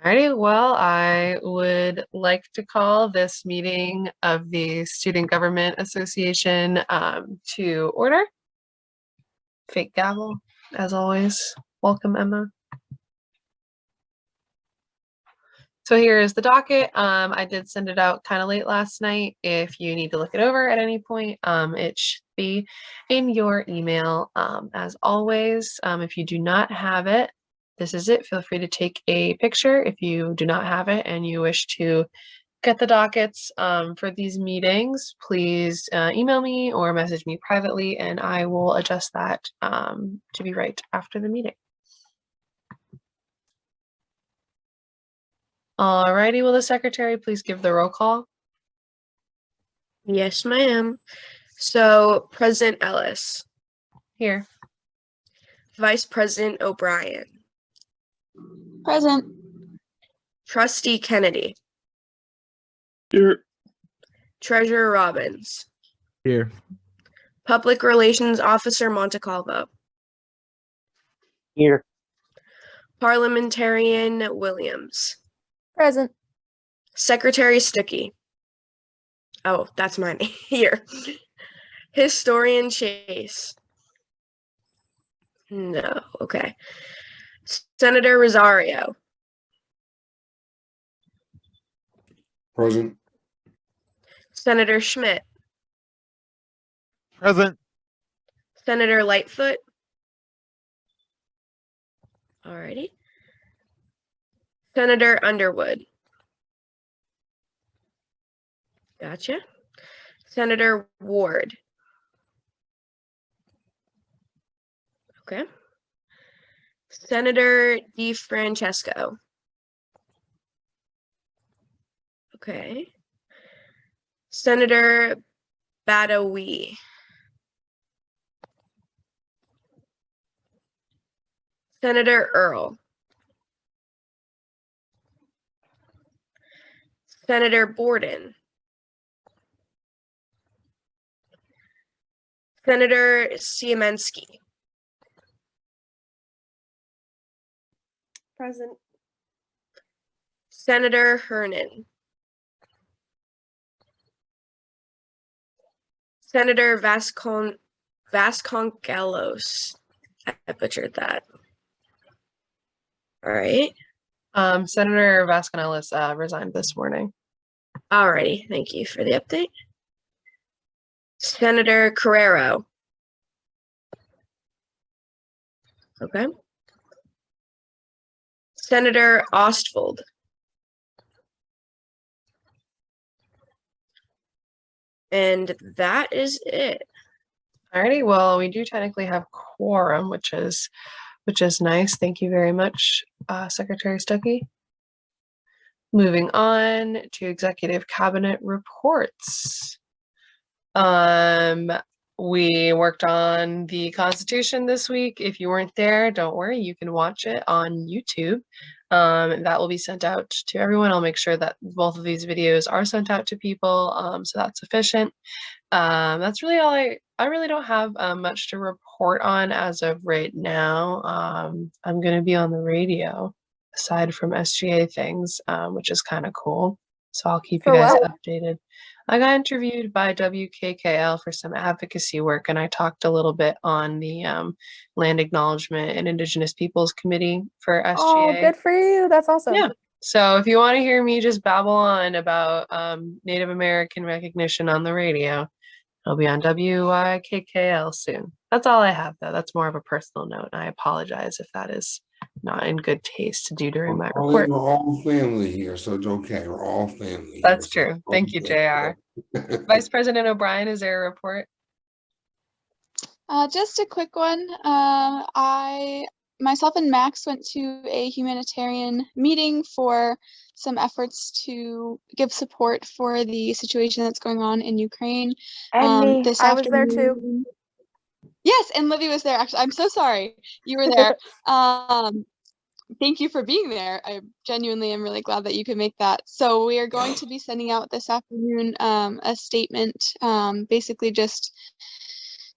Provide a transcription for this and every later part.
Alrighty, well, I would like to call this meeting of the Student Government Association to order. Fake gavel, as always. Welcome, Emma. So here is the docket. I did send it out kind of late last night. If you need to look it over at any point, it should be in your email. As always, if you do not have it, this is it. Feel free to take a picture if you do not have it and you wish to get the dockets for these meetings. Please email me or message me privately, and I will adjust that to be right after the meeting. Alrighty, will the secretary please give the roll call? Yes, ma'am. So, President Ellis. Here. Vice President O'Brien. Present. Trustee Kennedy. Here. Treasurer Robbins. Here. Public Relations Officer Montecalvo. Here. Parliamentarian Williams. Present. Secretary Stuckey. Oh, that's mine. Here. Historian Chase. No, okay. Senator Rosario. Present. Senator Schmidt. Present. Senator Lightfoot. Alrighty. Senator Underwood. Gotcha. Senator Ward. Okay. Senator DeFrancesco. Okay. Senator Badawi. Senator Earl. Senator Borden. Senator Siemensky. Present. Senator Hernan. Senator Vasconcelos. I butchered that. All right. Senator Vasconcelos resigned this morning. Alrighty. Thank you for the update. Senator Carrero. Okay. Senator Ostfeld. And that is it. Alrighty, well, we do technically have quorum, which is nice. Thank you very much, Secretary Stuckey. Moving on to executive cabinet reports. We worked on the Constitution this week. If you weren't there, don't worry, you can watch it on YouTube. That will be sent out to everyone. I'll make sure that both of these videos are sent out to people, so that's sufficient. That's really all I really don't have much to report on as of right now. I'm going to be on the radio aside from SGA things, which is kind of cool. So I'll keep you guys updated. I got interviewed by WKKL for some advocacy work, and I talked a little bit on the Land Acknowledgement and Indigenous Peoples Committee for SGA. Oh, good for you. That's awesome. Yeah. So if you want to hear me just babble on about Native American recognition on the radio, I'll be on WKKL soon. That's all I have, though. That's more of a personal note. I apologize if that is not in good taste to do during my report. We're all family here, so it's okay. We're all family. That's true. Thank you, JR. Vice President O'Brien, is there a report? Just a quick one. Myself and Max went to a humanitarian meeting for some efforts to give support for the situation that's going on in Ukraine. And me. I was there too. Yes, and Livy was there. Actually, I'm so sorry you were there. Thank you for being there. I genuinely am really glad that you could make that. So we are going to be sending out this afternoon a statement, basically just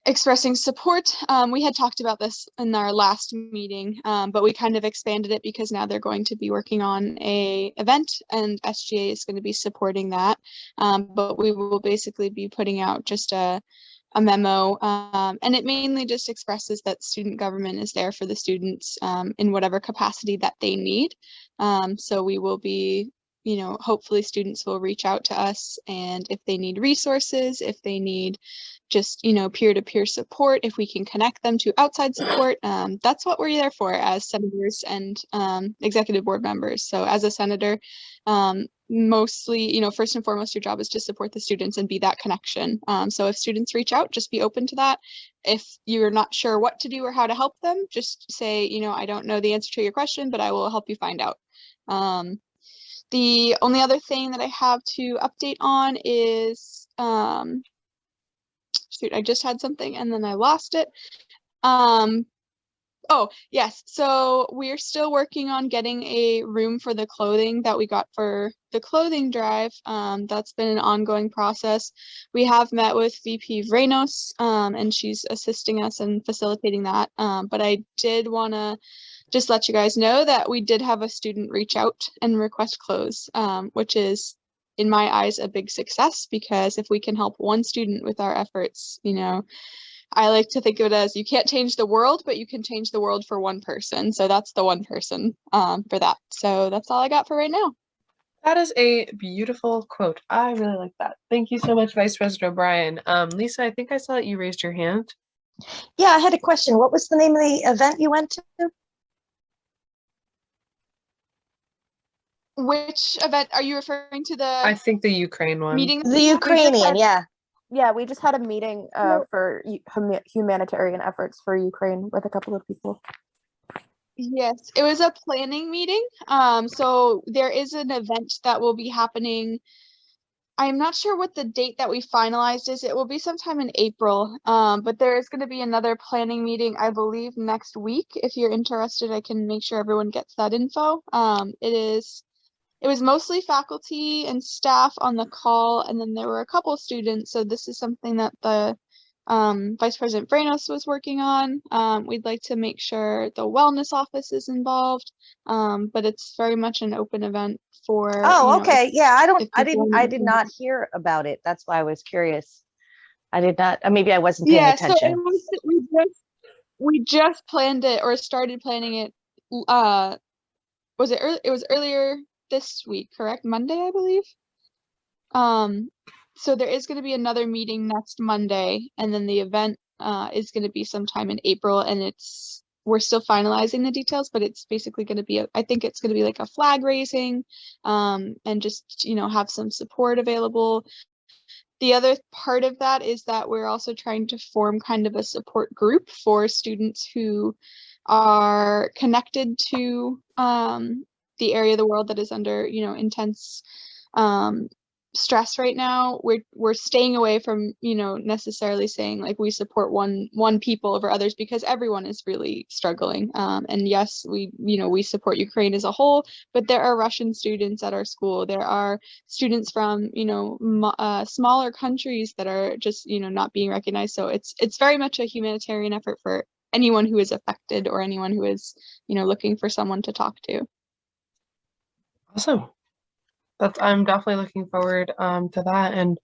expressing support. We had talked about this in our last meeting, but we kind of expanded it because now they're going to be working on a event and SGA is going to be supporting that. But we will basically be putting out just a memo, and it mainly just expresses that student government is there for the students in whatever capacity that they need. So we will be, hopefully students will reach out to us, and if they need resources, if they need just, peer-to-peer support, if we can connect them to outside support, that's what we're there for as senators and executive board members. So as a senator, mostly, first and foremost, your job is to support the students and be that connection. So if students reach out, just be open to that. If you're not sure what to do or how to help them, just say, I don't know the answer to your question, but I will help you find out. The only other thing that I have to update on is, shoot, I just had something and then I lost it. Oh, yes. So we're still working on getting a room for the clothing that we got for the clothing drive. That's been an ongoing process. We have met with VP Vrenos, and she's assisting us in facilitating that. But I did want to just let you guys know that we did have a student reach out and request clothes, which is, in my eyes, a big success, because if we can help one student with our efforts, I like to think of it as, you can't change the world, but you can change the world for one person. So that's the one person for that. So that's all I got for right now. That is a beautiful quote. I really like that. Thank you so much, Vice President O'Brien. Lisa, I think I saw that you raised your hand. Yeah, I had a question. What was the name of the event you went to? Which event are you referring to? I think the Ukraine one. Meeting? The Ukrainian, yeah. Yeah, we just had a meeting for humanitarian efforts for Ukraine with a couple of people. Yes, it was a planning meeting. So there is an event that will be happening. I'm not sure what the date that we finalized is. It will be sometime in April. But there is going to be another planning meeting, I believe, next week. If you're interested, I can make sure everyone gets that info. It was mostly faculty and staff on the call, and then there were a couple students. So this is something that the Vice President Vrenos was working on. We'd like to make sure the wellness office is involved, but it's very much an open event for. Oh, okay. Yeah, I did people- not hear about it. That's why I was curious. I did not, maybe I wasn't paying Yeah, attention. so it was, we just planned it or started planning it. Was it early? It was earlier this week, correct? Monday, I believe. So there is going to be another meeting next Monday, and then the event is going to be sometime in April, and we're still finalizing the details, but it's basically going to be I think it's going to be like a flag raising, and just have some support available. The other part of that is that we're also trying to form kind of a support group for students who are connected to the area of the world that is under intense stress right now. We're staying away from necessarily saying like we support one people over others, because everyone is really struggling, and yes, we support Ukraine as a whole, but there are Russian students at our school, there are students from smaller countries that are just not being recognized. So it's very much a humanitarian effort for anyone who is affected or anyone who is looking for someone to talk to. Awesome. I'm definitely looking forward to that. And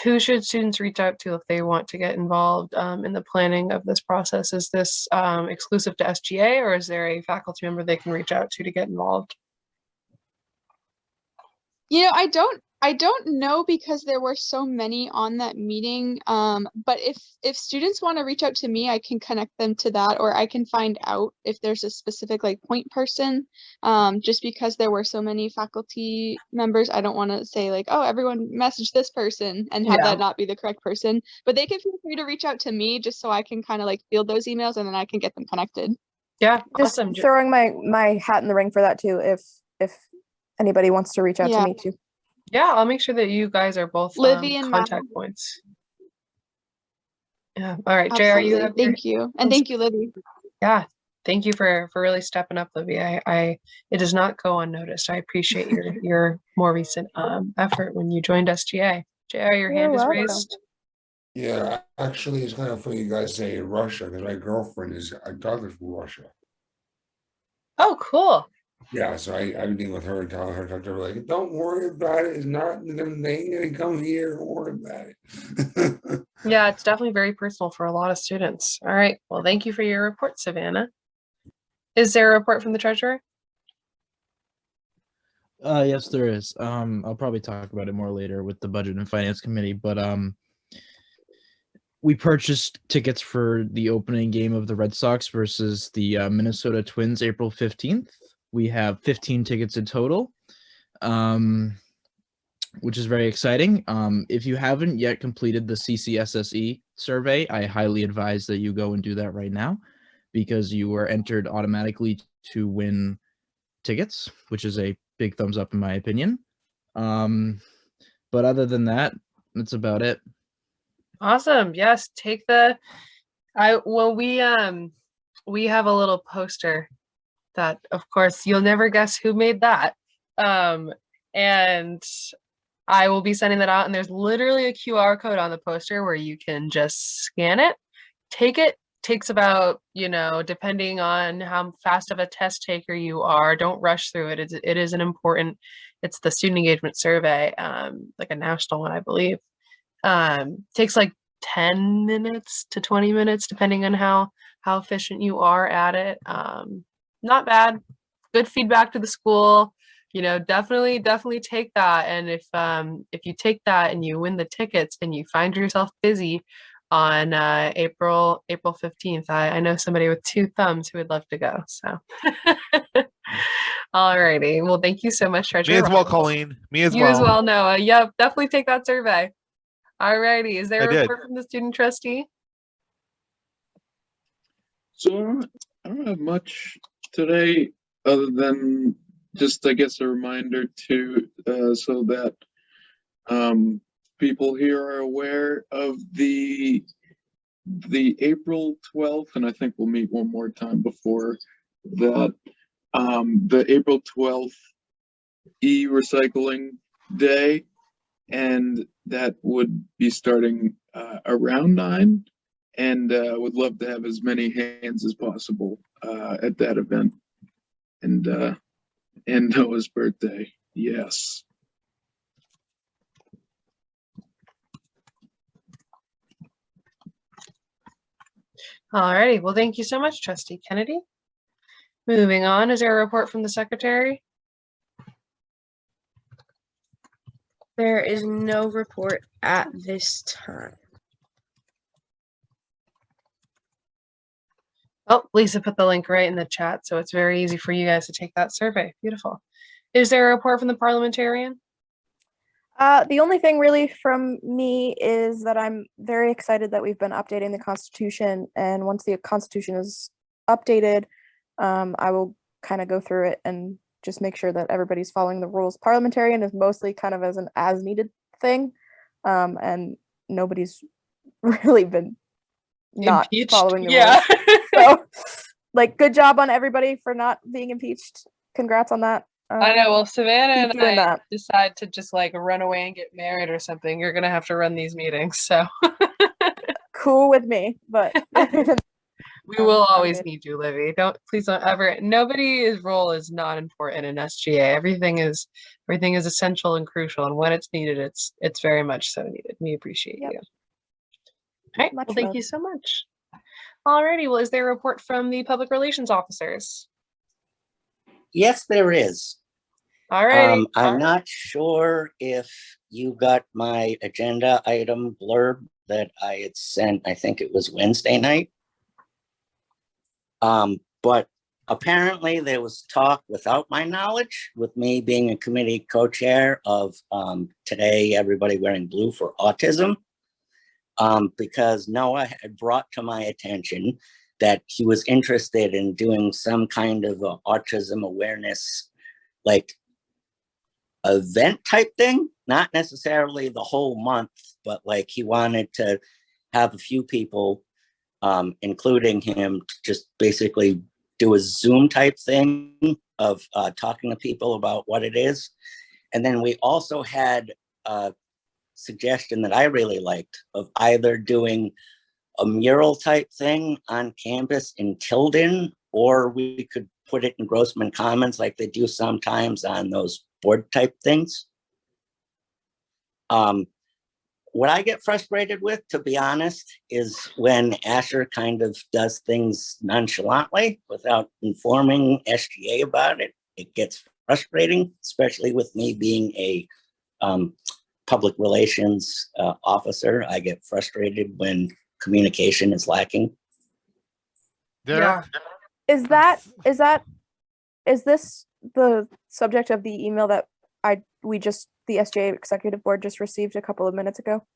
who should students reach out to if they want to get involved in the planning of this process? Is this exclusive to SGA, or is there a faculty member they can reach out to get involved? I don't know, because there were so many on that meeting. But if students want to reach out to me, I can connect them to that, or I can find out if there's a specific point person. Just because there were so many faculty members, I don't want to say like, oh, everyone message this person and have that not be the correct person. But they can feel free to reach out to me, just so I can kind of field those emails, and then I can get them connected. Yeah, Just awesome. throwing my hat in the ring for that too, if anybody wants to reach out to me too. Yeah, I'll make sure that you guys are both Livy and contact Matt. points. Yeah. All right, Absolutely. JR, Thank you. And thank you, Livy. Yeah. Thank you for really stepping up, Livy. It does not go unnoticed. I appreciate your more recent effort when you joined SGA. JR, your hand is raised. Yeah, actually, it's kind of funny you guys say Russia, because my girlfriend is a doctor from Russia. Oh, cool. Yeah, so I've been with her and telling her doctor, like, don't worry about it. It's not they ain't gonna come here. Don't worry about it. Yeah, it's definitely very personal for a lot of students. All right. Well, thank you for your report, Savannah. Is there a report from the treasurer? Yes, there is. I'll probably talk about it more later with the Budget and Finance Committee, but we purchased tickets for the opening game of the Red Sox versus the Minnesota Twins April 15th. We have 15 tickets in total, which is very exciting. If you haven't yet completed the CCSSE survey, I highly advise that you go and do that right now, because you are entered automatically to win tickets, which is a big thumbs up in my opinion. But other than that, that's about it. Awesome. Yes, take the we have a little poster that of course you'll never guess who made that. And I will be sending that out, and there's literally a QR code on the poster where you can just scan it, take it. Takes about, depending on how fast of a test taker you are, don't rush through it. It is an important, it's the student engagement survey, like a national one, I believe. Takes like 10 minutes to 20 minutes, depending on how efficient you are at it. Not bad. Good feedback to the school. Definitely take that. And if you take that and you win the tickets and you find yourself busy on April 15th, I know somebody with 2 thumbs who would love to go. So alrighty. Well, thank you so much, Treasurer. Me as well, Roberts. Colleen. Me as You well. as well, Noah. Yep, definitely take that survey. Alrighty. Is there I a did. report from the student trustee? So I don't have much today other than just, I guess, a reminder to so that people here are aware of the April 12th, and I think we'll meet one more time before that, the April 12th e-recycling day, and that would be starting around 9, and would love to have as many hands as possible at that event. And Noah's birthday, yes. Alrighty. Well, thank you so much, Trustee Kennedy. Moving on, is there a report from the secretary? There is no report at this time. Oh, Lisa put the link right in the chat, so it's very easy for you guys to take that survey. Beautiful. Is there a report from the parliamentarian? The only thing really from me is that I'm very excited that we've been updating the Constitution, and once the Constitution is updated, I will kind of go through it and just make sure that everybody's following the rules. Parliamentarian is mostly kind of as an as-needed thing, and nobody's really been not Impeached? following the Yeah. rules. So, like, good job on everybody for not being impeached. Congrats on that. I know. Well, Savannah keep and doing I that. decide to just like run away and get married or something, you're gonna have to run these meetings. So Cool with me, but we will I'm always good. need you, Livy. Please don't ever. Nobody's role is not important in SGA. Everything is essential and crucial, and when it's needed, it's very much so needed. We appreciate Yep. you. All right. Much Well, thank love. you so much. Alrighty. Well, is there a report from the public relations officers? Yes, there is. Alrighty. I'm not sure if you got my agenda item blurb that I had sent. I think it was Wednesday night. But apparently there was talk without my knowledge, with me being a committee co-chair of Today Everybody Wearing Blue for Autism, because Noah had brought to my attention that he was interested in doing some kind of autism awareness, like, event type thing, not necessarily the whole month, but like he wanted to have a few people, including him, to just basically do a Zoom type thing of talking to people about what it is. And then we also had suggestion that I really liked of either doing a mural type thing on campus in Tilden, or we could put it in Grossman Commons like they do sometimes on those board type things. What I get frustrated with, to be honest, is when Asher kind of does things nonchalantly without informing SGA about it. It gets frustrating, especially with me being a public relations officer. I get frustrated when communication is lacking. Yeah. Is this the subject of the email that the SGA executive board just received a couple of minutes ago?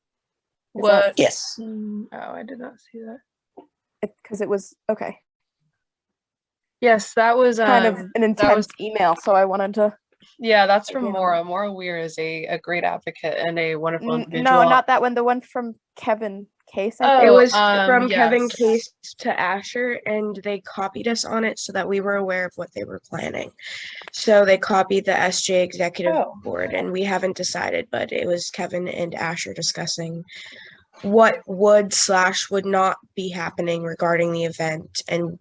What? Yes. Oh, I did not see that. Because it was okay. Yes, that was Kind of an intense was email, so I wanted to. yeah, that's Okay, from no. Maura. Maura Weir is a great advocate and a wonderful individual. No, not that one. The one from Kevin Case. I Oh, think. It was from Kevin yes. Case to Asher, and they copied us on it so that we were aware of what they were planning. So they copied the SJ executive board, and we haven't decided, but it was Kevin and Asher discussing what would not be happening regarding the event, and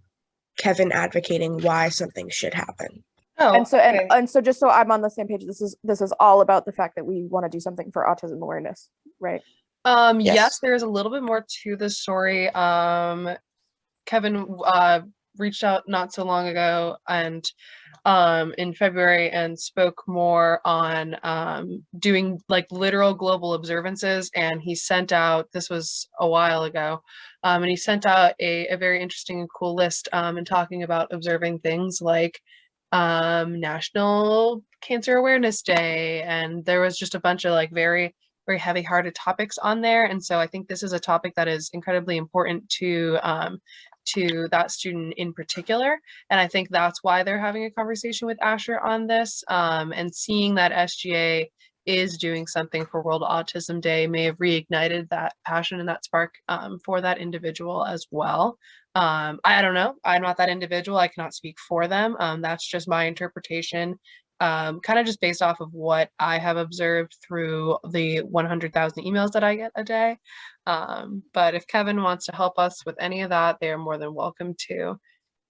Kevin advocating why something should happen. Oh, And so okay. and so just so I'm on the same page, this is all about the fact that we want to do something for autism awareness, right? Yes, there's a little bit more to the story. Kevin reached out not so long ago and in February and spoke more on doing like literal global observances, and he sent out, this was a while ago, and he sent out a very interesting and cool list and talking about observing things like National Cancer Awareness Day, and there was just a bunch of like very heavy-hearted topics on there. And so I think this is a topic that is incredibly important to that student in particular. And I think that's why they're having a conversation with Asher on this. And seeing that SGA is doing something for World Autism Day may have reignited that passion and that spark for that individual as well. I don't know. I'm not that individual. I cannot speak for them. That's just my interpretation. Kind of just based off of what I have observed through the 100,000 emails that I get a day. But if Kevin wants to help us with any of that, they are more than welcome to.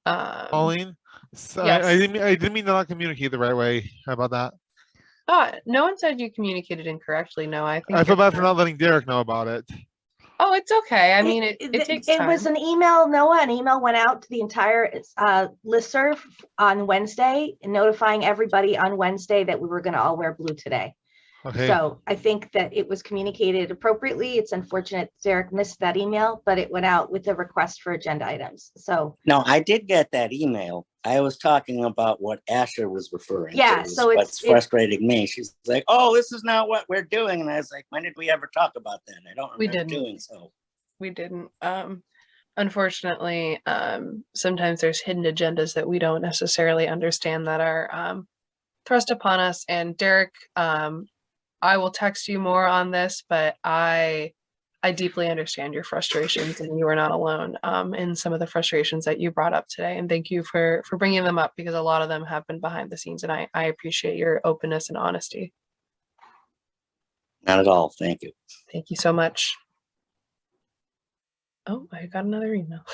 Pauline, so yes. I didn't mean to not communicate the right way. How about that? No one said you communicated incorrectly. No, I think I feel you're bad for fine. not letting Derek know about it. Oh, it's okay. I mean, it takes time. It was an email, Noah. An email went out to the entire listserv on Wednesday, notifying everybody on Wednesday that we were going to all wear blue today. Okay. So I think that it was communicated appropriately. It's unfortunate Derek missed that email, but it went out with a request for agenda items. So No, I did get that email. I was talking about what Asher was referring yeah, to. so What's frustrating me. She's like, "Oh, this is not what we're doing," and I was like, "When did we ever talk about that? I don't remember doing so." We didn't. Unfortunately, sometimes there's hidden agendas that we don't necessarily understand that are thrust upon us. And Derek, I will text you more on this, but I deeply understand your frustrations, and you are not alone in some of the frustrations that you brought up today. And thank you for bringing them up, because a lot of them have been behind the scenes, and I appreciate your openness and honesty. Not at all. Thank you. Thank you so much. Oh, I got another email.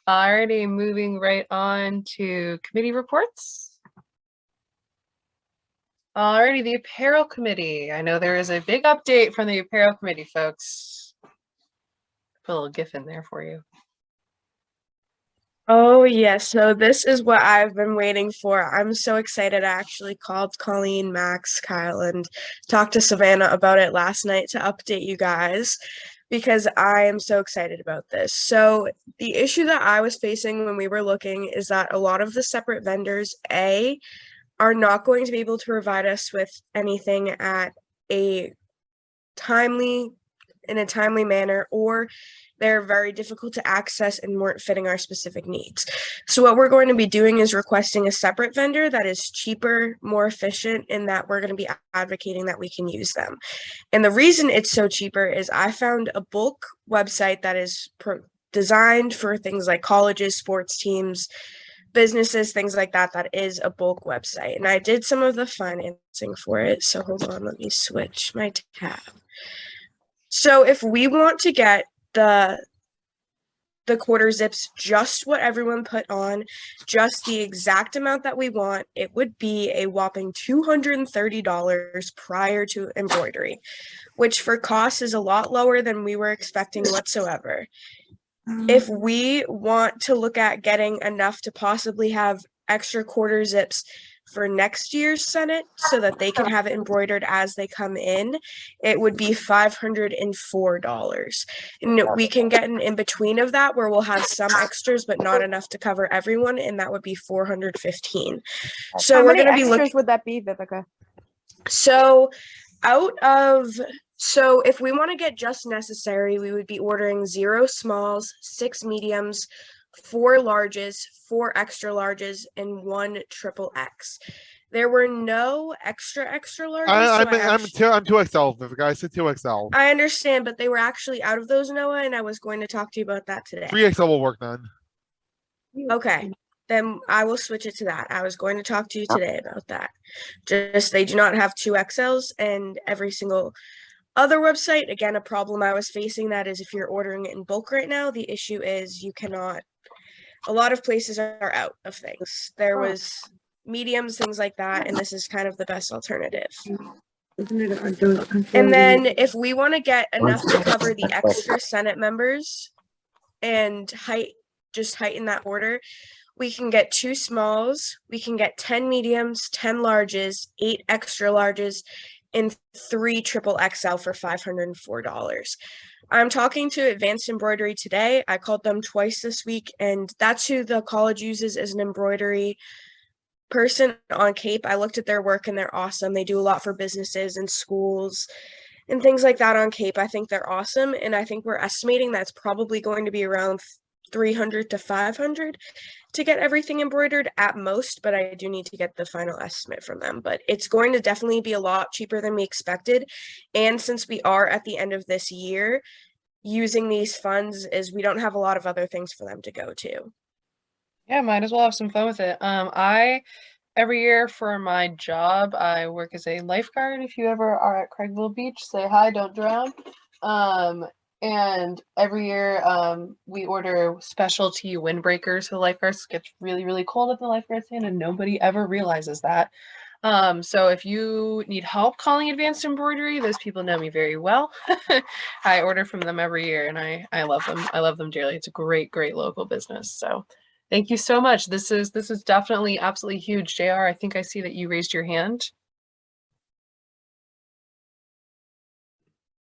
Alrighty, moving right on to committee reports. Alrighty, the apparel committee. I know there is a big update from the apparel committee, folks. Put a little GIF in there for you. Oh, yes. So this is what I've been waiting for. I'm so excited. I actually called Colleen, Max, Kyle, and talked to Savannah about it last night to update you guys, because I am so excited about this. So the issue that I was facing when we were looking is that a lot of the separate vendors, are not going to be able to provide us with anything at in a timely manner, or they're very difficult to access and weren't fitting our specific needs. So what we're going to be doing is requesting a separate vendor that is cheaper, more efficient, and that we're going to be advocating that we can use them. And the reason it's so cheaper is I found a bulk website that is designed for things like colleges, sports teams, businesses, things like that, that is a bulk website. And I did some of the financing for it. So hold on, let me switch my tab. So if we want to get the quarter zips, just what everyone put on, just the exact amount that we want, it would be a whopping $230 prior to embroidery, which for cost is a lot lower than we were expecting whatsoever. If we want to look at getting enough to possibly have extra quarter zips for next year's Senate so that they can have it embroidered as they come in, it would be $504. And we can get an in-between of that where we'll have some extras but not enough to cover everyone, and that would be $415. So How we're many going to be extras looking. would that be, Vivica? So if we want to get just necessary, we would be ordering 0 smalls, 6 mediums, 4 larges, 4 extra larges, and 1 triple X. There were no extra larges. I'm 2XL, Vivica. I said 2XL. I understand, but they were actually out of those, Noah, and I was going to talk to you about that today. 3XL will work then. Okay, then I will switch it to that. I was going to talk to you today about that. Just they do not have 2XLs, and every single other website, again, a problem I was facing that is if you're ordering it in bulk right now, the issue is you cannot, a lot of places are out of things. There was mediums, things like that, and this is kind of the best alternative. And then if we want to get enough to cover the extra Senate members and heighten that order, we can get 2 smalls, we can get 10 mediums, 10 larges, 8 extra larges, and 3 triple XL for $504. I'm talking to Advanced Embroidery today. I called them twice this week, and that's who the college uses as an embroidery person on Cape. I looked at their work and they're awesome. They do a lot for businesses and schools and things like that on Cape. I think they're awesome, and I think we're estimating that's probably going to be around $300 to $500 to get everything embroidered at most, but I do need to get the final estimate from them. But it's going to definitely be a lot cheaper than we expected. And since we are at the end of this year, using these funds is we don't have a lot of other things for them to go to. Yeah, might as well have some fun with it. Every year for my job, I work as a lifeguard. If you ever are at Craigville Beach, say hi, don't drown. And every year we order specialty windbreakers for the lifeguards. It gets really, really cold at the lifeguard stand and nobody ever realizes that. So if you need help calling Advanced Embroidery, those people know me very well. I order from them every year and I love them. I love them dearly. It's a great, great local business. So thank you so much. This is definitely absolutely huge. JR, I think I see that you raised your hand.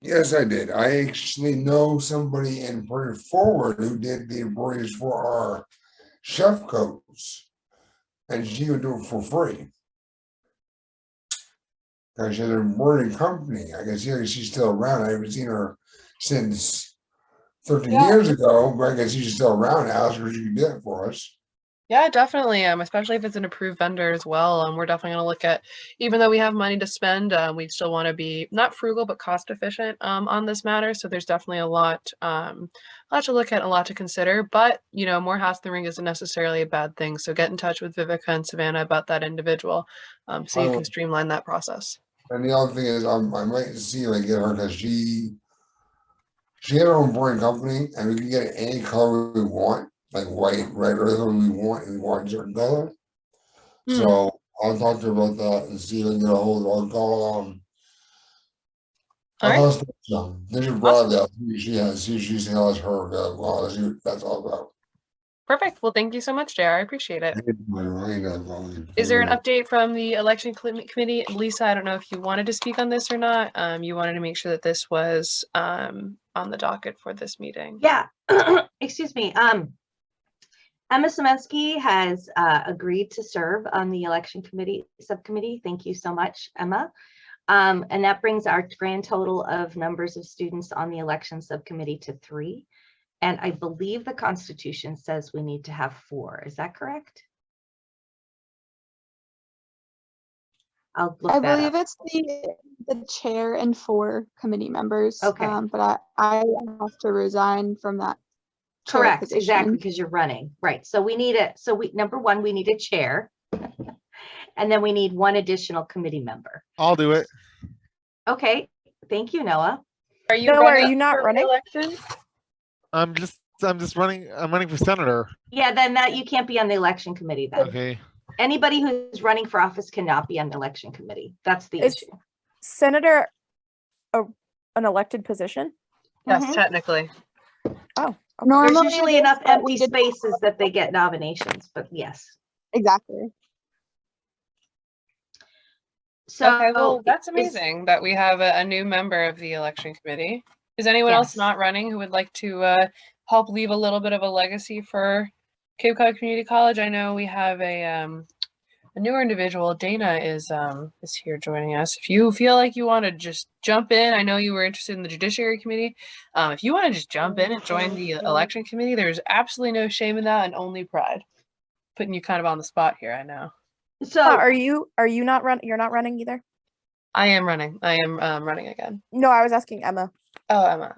Yes, I did. I actually know somebody in Port Forward who did the embroideries for our chef coats, and she would do it for free. Because she has an embroidery company. I guess she's still around. I haven't seen her since 13 years ago, but I guess she's still around. Ask her if she can do it for us. Yeah, definitely. Especially if it's an approved vendor as well. We're definitely going to look at, even though we have money to spend, we still want to be not frugal but cost efficient on this matter. So there's definitely a lot to look at, a lot to consider. But more hats in the ring isn't necessarily a bad thing. So get in touch with Vivica and Savannah about that individual, so you can streamline that process. And the other thing is, I might see if I get her because she had her own brewing company, and we can get it any color we want, like white, red, or whatever we want, and we want a certain color. So I'll talk to her about that and see if I can get a hold of her. I'll call Bishop Bradley. She has her well, see what that's all about. Perfect. Well, thank you so much, JR. I appreciate it. Is there an update from the election committee? Lisa, I don't know if you wanted to speak on this or not. You wanted to make sure that this was on the docket for this meeting. Yeah. Excuse me. Emma Semensky has agreed to serve on the election committee subcommittee. Thank you so much, Emma. And that brings our grand total of numbers of students on the election subcommittee to 3. And I believe the Constitution says we need to have 4. Is that correct? I'll look I that believe up. it's the chair and 4 committee members. Okay. But I have to resign from that chair Correct, position. exactly, because you're running, right? So we need number one, we need a chair. And then we need one additional committee member. I'll do it. Okay, thank you, Noah. Are you Noah, are running you not for running? re-election? I'm just running. I'm running for senator. Yeah, then that you can't be on the election committee then. Okay. Anybody who's running for office cannot be on the election committee. That's the Is issue. Senator an elected position? Yes, Mhm. technically. Oh, There's Normally usually it is, enough but we empty did- spaces that they get nominations, but yes. Exactly. So Okay, well, that's is- amazing that we have a new member of the election committee. Is anyone else Yes. not running who would like to help leave a little bit of a legacy for Cape Cod Community College? I know we have a newer individual. Dana is here joining us. If you feel like you want to just jump in, I know you were interested in the Judiciary Committee. If you want to just jump in and join the election committee, there's absolutely no shame in that and only pride. Putting you kind of on the spot here, I know. So are you not you're not running either? I am running. I am running again. No, I was asking Emma. Oh, Emma.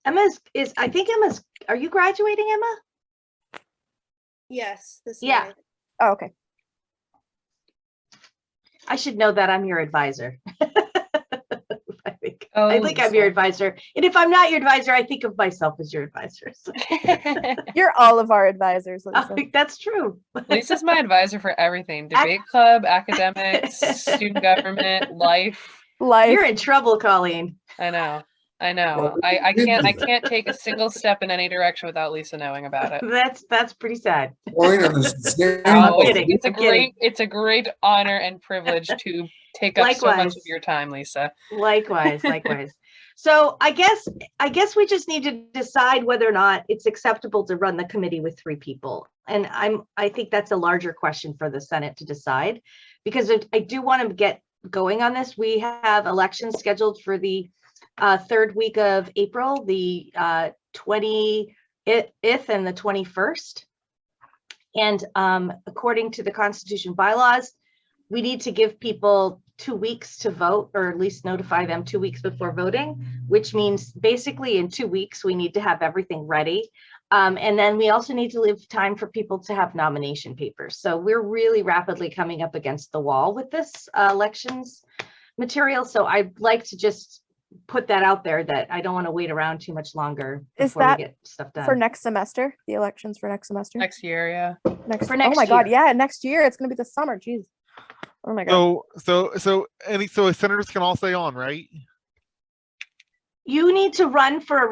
I think Emma's, are you graduating, Emma? Yes, this Yeah. May. Oh, okay. I should know that I'm your advisor. Oh, I think I'm your Lisa. advisor. And if I'm not your advisor, I think of myself as your advisor. So. You're all of our advisors, Lisa. That's true. Lisa's my advisor for everything. Debate club, academics, student government, life. Life. You're in trouble, Colleen. I know. I can't take a single step in any direction without Lisa knowing about it. That's pretty sad. Point of the Oh, kidding. it's a I'm kidding. it's a great honor and privilege to take up so much Likewise. of your time, Lisa. Likewise. So I guess we just need to decide whether or not it's acceptable to run the committee with 3 people. And I think that's a larger question for the Senate to decide, because I do want to get going on this. We have elections scheduled for the 3rd week of April, the 20th and the 21st. And according to the Constitution bylaws, we need to give people 2 weeks to vote, or at least notify them 2 weeks before voting, which means basically in 2 weeks, we need to have everything ready. And then we also need to leave time for people to have nomination papers. So we're really rapidly coming up against the wall with this elections material. So I'd like to just put that out there, that I don't want to wait around too much longer Is before that we get stuff done. for next semester? The elections for next semester? Next year, yeah. For Oh next my God, year. yeah, next year. It's gonna be the summer. Jeez. Oh my God. So senators can all stay on, right? You need to run for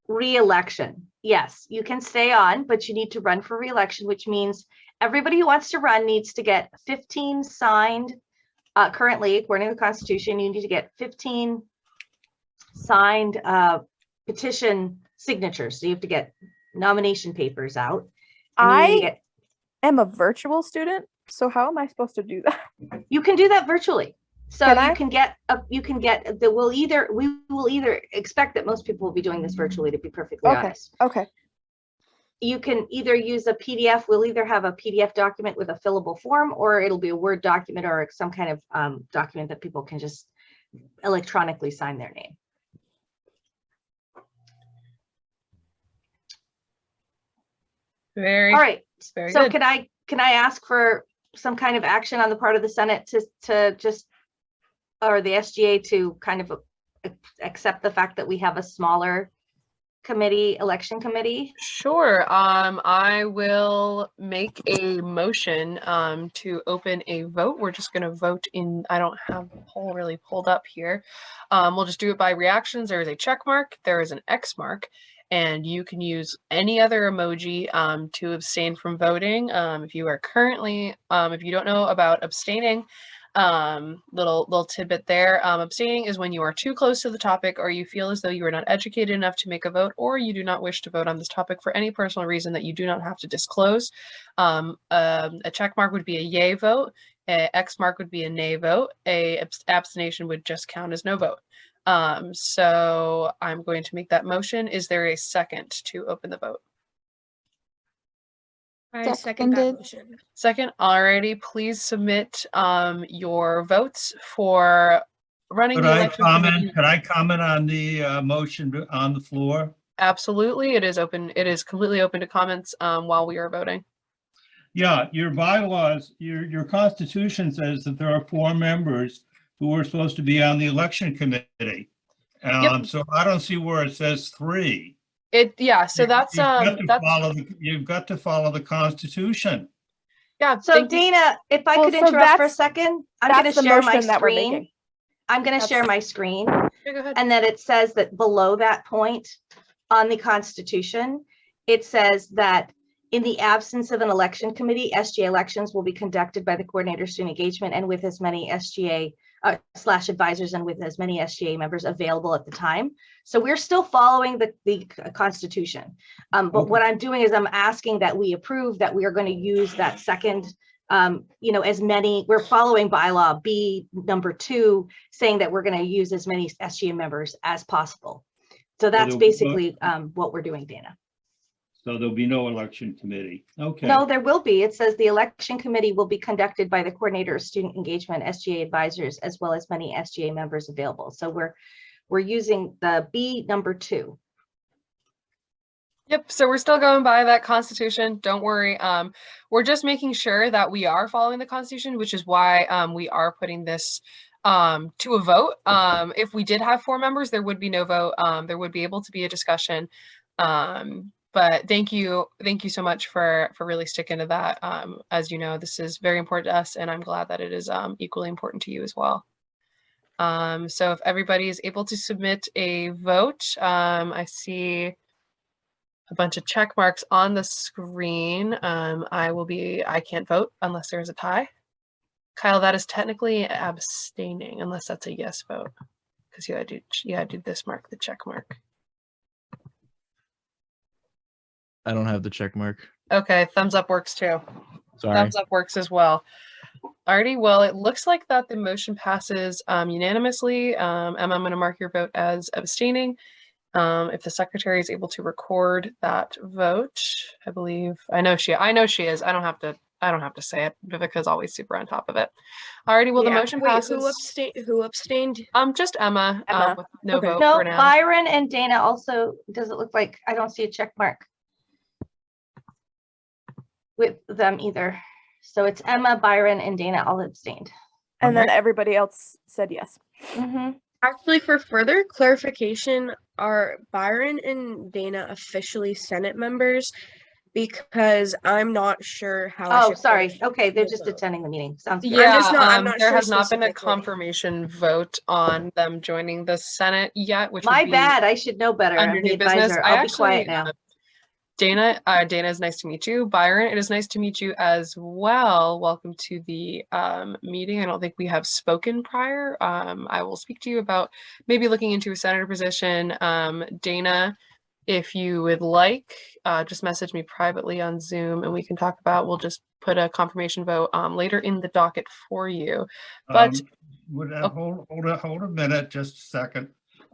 re-election. Yes, you can stay on, but you need to run for re-election, which means everybody who wants to run needs to get 15 signed. Currently, according to the Constitution, you need to get 15 signed petition signatures. So you have to get nomination papers out. I am a virtual student, so how am I supposed to do that? You can do that virtually. So Can I? we will either expect that most people will be doing this virtually, to be perfectly honest. Okay. You can either use a PDF. We'll either have a PDF document with a fillable form, or it'll be a Word document or some kind of document that people can just electronically sign their name. Very All right. very So good. can I ask for some kind of action on the part of the Senate to just, or the SGA to kind of accept the fact that we have a smaller election committee? Sure. I will make a motion to open a vote. We're just going to vote in. I don't have the poll really pulled up here. We'll just do it by reactions. There is a check mark. There is an X mark. And you can use any other emoji to abstain from voting. If you are currently, if you don't know about abstaining, little tidbit there. Abstaining is when you are too close to the topic, or you feel as though you are not educated enough to make a vote, or you do not wish to vote on this topic for any personal reason that you do not have to disclose. A check mark would be a yay vote. A X mark would be a nay vote. A abstention would just count as no vote. So I'm going to make that motion. Is there a second to open the vote? I second that Seconded. motion. Second, already, please submit your votes for running Could the I election committee. comment on the motion on the floor? Absolutely, it is open. It is completely open to comments while we are voting. Yeah, your bylaws, your constitution says that there are 4 members who are supposed to be on the election committee. Yep. So I don't see where it says 3. Yeah, so that's You've got to follow the Constitution. yeah. So Dana, if I Well, could so interrupt for a that's- second, I'm going to That's the share my motion that we're screen. making. I'm going to That's- share my screen, Yeah, go ahead. and then it says that below that point on the Constitution, it says that in the absence of an election committee, SGA elections will be conducted by the coordinator student engagement and with as many SGA / advisors and with as many SGA members available at the time. So we're still following the Constitution. But what I'm doing is I'm asking that we approve that we are going to use that second, as many, we're following bylaw B number 2, saying that we're going to use as many SGA members as possible. So that's basically what we're doing, Dana. So there'll be no election committee. Okay. No, there will be. It says the election committee will be conducted by the coordinator of student engagement, SGA advisors, as well as many SGA members available. So we're using the B number 2. Yep, so we're still going by that Constitution. Don't worry. We're just making sure that we are following the Constitution, which is why we are putting this to a vote. If we did have 4 members, there would be no vote. There would be able to be a discussion. But thank you so much for really sticking to that. As you know, this is very important to us, and I'm glad that it is equally important to you as well. So if everybody is able to submit a vote, I see a bunch of check marks on the screen. I can't vote unless there's a tie. Kyle, that is technically abstaining unless that's a yes vote, because you gotta do this mark, the check mark. I don't have the check mark. Okay, thumbs up works too. Sorry. Thumbs up works as well. Alrighty, well, it looks like that the motion passes unanimously. Emma, I'm going to mark your vote as abstaining. If the secretary is able to record that vote, I know she is. I don't have to say it. Vivica's always super on top of it. Alrighty, well, the motion passes. Who abstained? Just Emma. Emma. With no Okay. vote No, for now. Byron and Dana also, does it look like I don't see a check mark with them either. So it's Emma, Byron, and Dana all abstained. And then everybody else said yes. Actually, for further clarification, are Byron and Dana officially Senate members? Because I'm not sure how. I Oh, should sorry. function Okay, they're with just those. attending the meeting. Sounds good. Yeah, I'm not there sure has not been a specifically. confirmation vote on them joining the Senate yet, which My would be bad. I should know better. under I'm the new business. advisor. I I'll be actually, quiet now. Dana, it's nice to meet you. Byron, it is nice to meet you as well. Welcome to the meeting. I don't think we have spoken prior. I will speak to you about maybe looking into a senator position. Dana, if you would like, just message me privately on Zoom and we can talk about, we'll just put a confirmation vote later in the docket for you. But hold a minute, just a second.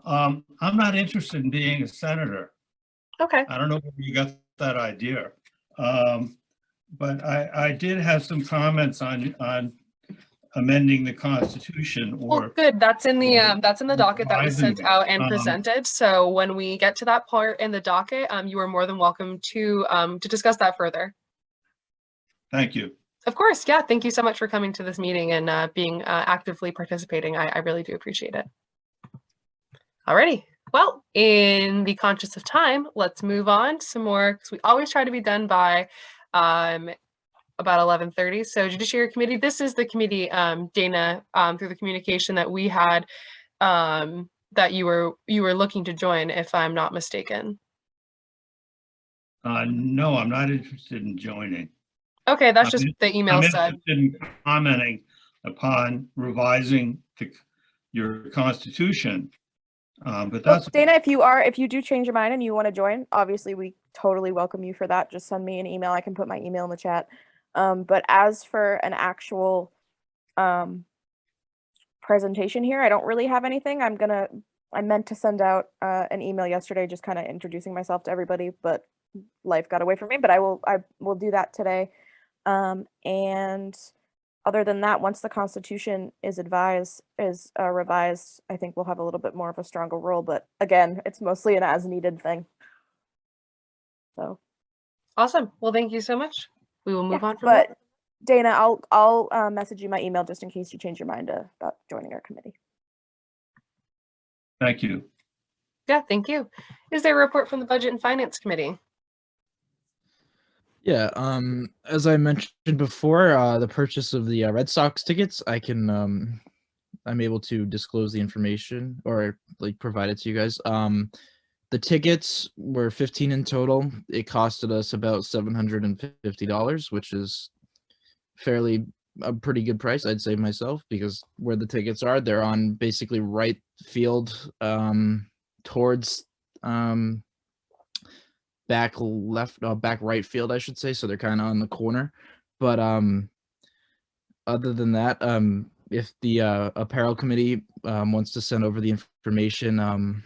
I'm not interested in being a senator. okay. I don't know where you got that idea. But I did have some comments on amending the Constitution Well, good. That's in the docket that was sent revising it. out and presented. So when we get to that part in the docket, you are more than welcome to discuss that further. Thank you. Of course, yeah. Thank you so much for coming to this meeting and being actively participating. I really do appreciate it. Alrighty. Well, in the conscious of time, let's move on some more, because we always try to be done by about 11:30. So Judiciary Committee, this is the committee, Dana, through the communication that we had, that you were looking to join, if I'm not mistaken. No, I'm not interested in joining. Okay, that's just the email I'm said. interested in commenting upon revising your Constitution. But that's Dana, if you do change your mind and you want to join, obviously we totally welcome you for that. Just send me an email. I can put my email in the chat. But as for an actual presentation here, I don't really have anything. I meant to send out an email yesterday, just kind of introducing myself to everybody, but life got away from me. But I will do that today. And other than that, once the Constitution is revised, I think we'll have a little bit more of a stronger role. But again, it's mostly an as-needed thing. So Awesome. Well, thank you so much. We will move yeah, on from that. but Dana, I'll message you my email just in case you change your mind about joining our committee. Thank you. Yeah, thank you. Is there a report from the Budget and Finance Committee? Yeah, as I mentioned before, the purchase of the Red Sox tickets, I'm able to disclose the information or like provide it to you guys. The tickets were 15 in total. It costed us about $750, which is fairly a pretty good price, I'd say myself, because where the tickets are, they're on basically right field, towards back left, back right field, I should say. So they're kind of on the corner. But other than that, if the apparel committee wants to send over the information,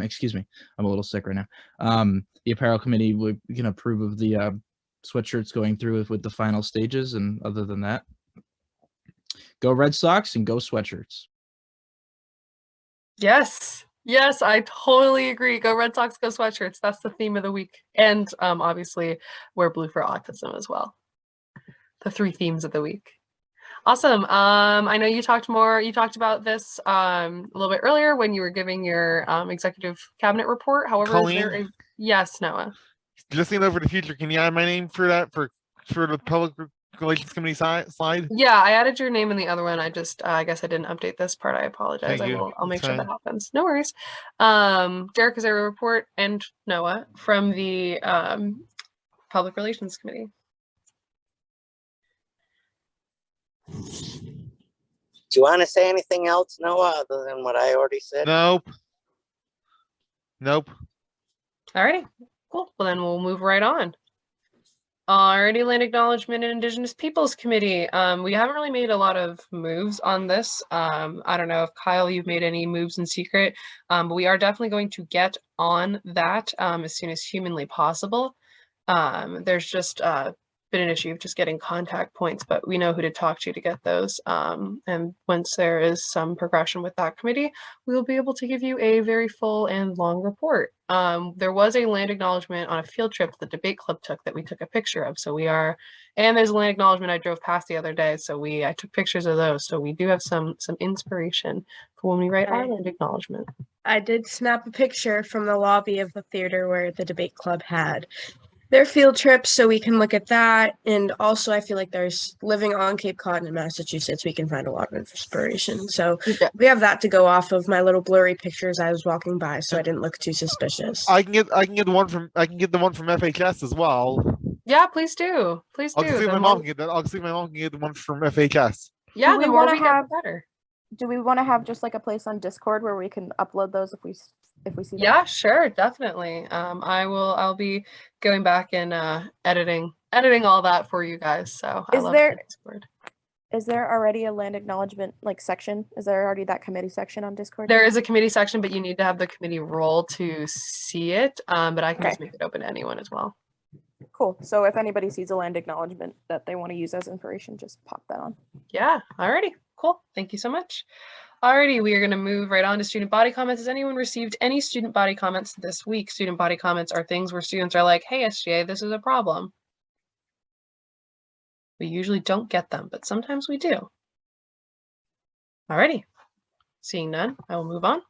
excuse me, I'm a little sick right now. The apparel committee can approve of the sweatshirts going through with the final stages, and other than that, go Red Sox and go sweatshirts. Yes. Yes, I totally agree. Go Red Sox, go sweatshirts. That's the theme of the week. And obviously, wear blue for autism as well. The 3 themes of the week. Awesome. I know you talked about this a little bit earlier when you were giving your executive cabinet report. However, Colleen? Yes, Noah. Just thinking over the future, can you add my name for that for the public relations committee slide? Yeah, I added your name in the other one. I just I guess I didn't update this part. I apologize. Thank you. I'll make That's sure that fine. happens. No worries. Derek, is there a report, and Noah, from the public relations committee? Do you want to say anything else, Noah, other than what I already said? Nope. Nope. Alrighty, cool. Well, then we'll move right on. Alrighty, Land Acknowledgement and Indigenous Peoples Committee. We haven't really made a lot of moves on this. I don't know if Kyle, you've made any moves in secret, but we are definitely going to get on that as soon as humanly possible. There's just been an issue of just getting contact points, but we know who to talk to get those. And once there is some progression with that committee, we will be able to give you a very full and long report. There was a land acknowledgement on a field trip the debate club took that we took a picture of. So and there's a land acknowledgement I drove past the other day. So I took pictures of those. So we do have some inspiration for when we write our land acknowledgement. I did snap a picture from the lobby of the theater where the debate club had their field trips, so we can look at that. And also, I feel like there's living on Cape Cod in Massachusetts, we can find a lot of inspiration. So we have that to go off of my little blurry pictures I was walking by, so I didn't look too suspicious. I can get the one from FHS as well. Yeah, please do. Please do. I'll see if my mom can get that. I'll see if my mom can get the one from FHS. Yeah, the more we get, the better. Do we want to have just like a place on Discord where we can upload those if we see them? Yeah, sure, definitely. I'll be going back and editing all that for you guys. So I love Discord. Is there already a land acknowledgement section? Is there already that committee section on Discord? There is a committee section, but you need to have the committee role to see it. But I can just make it open to anyone as well. Cool. So if anybody sees a land acknowledgement that they want to use as inspiration, just pop that on. Yeah. Alrighty. Cool. Thank you so much. Alrighty, we are going to move right on to student body comments. Has anyone received any student body comments this week? Student body comments are things where students are like, hey, SGA, this is a problem. We usually don't get them, but sometimes we do. Alrighty. Seeing none, I will move on.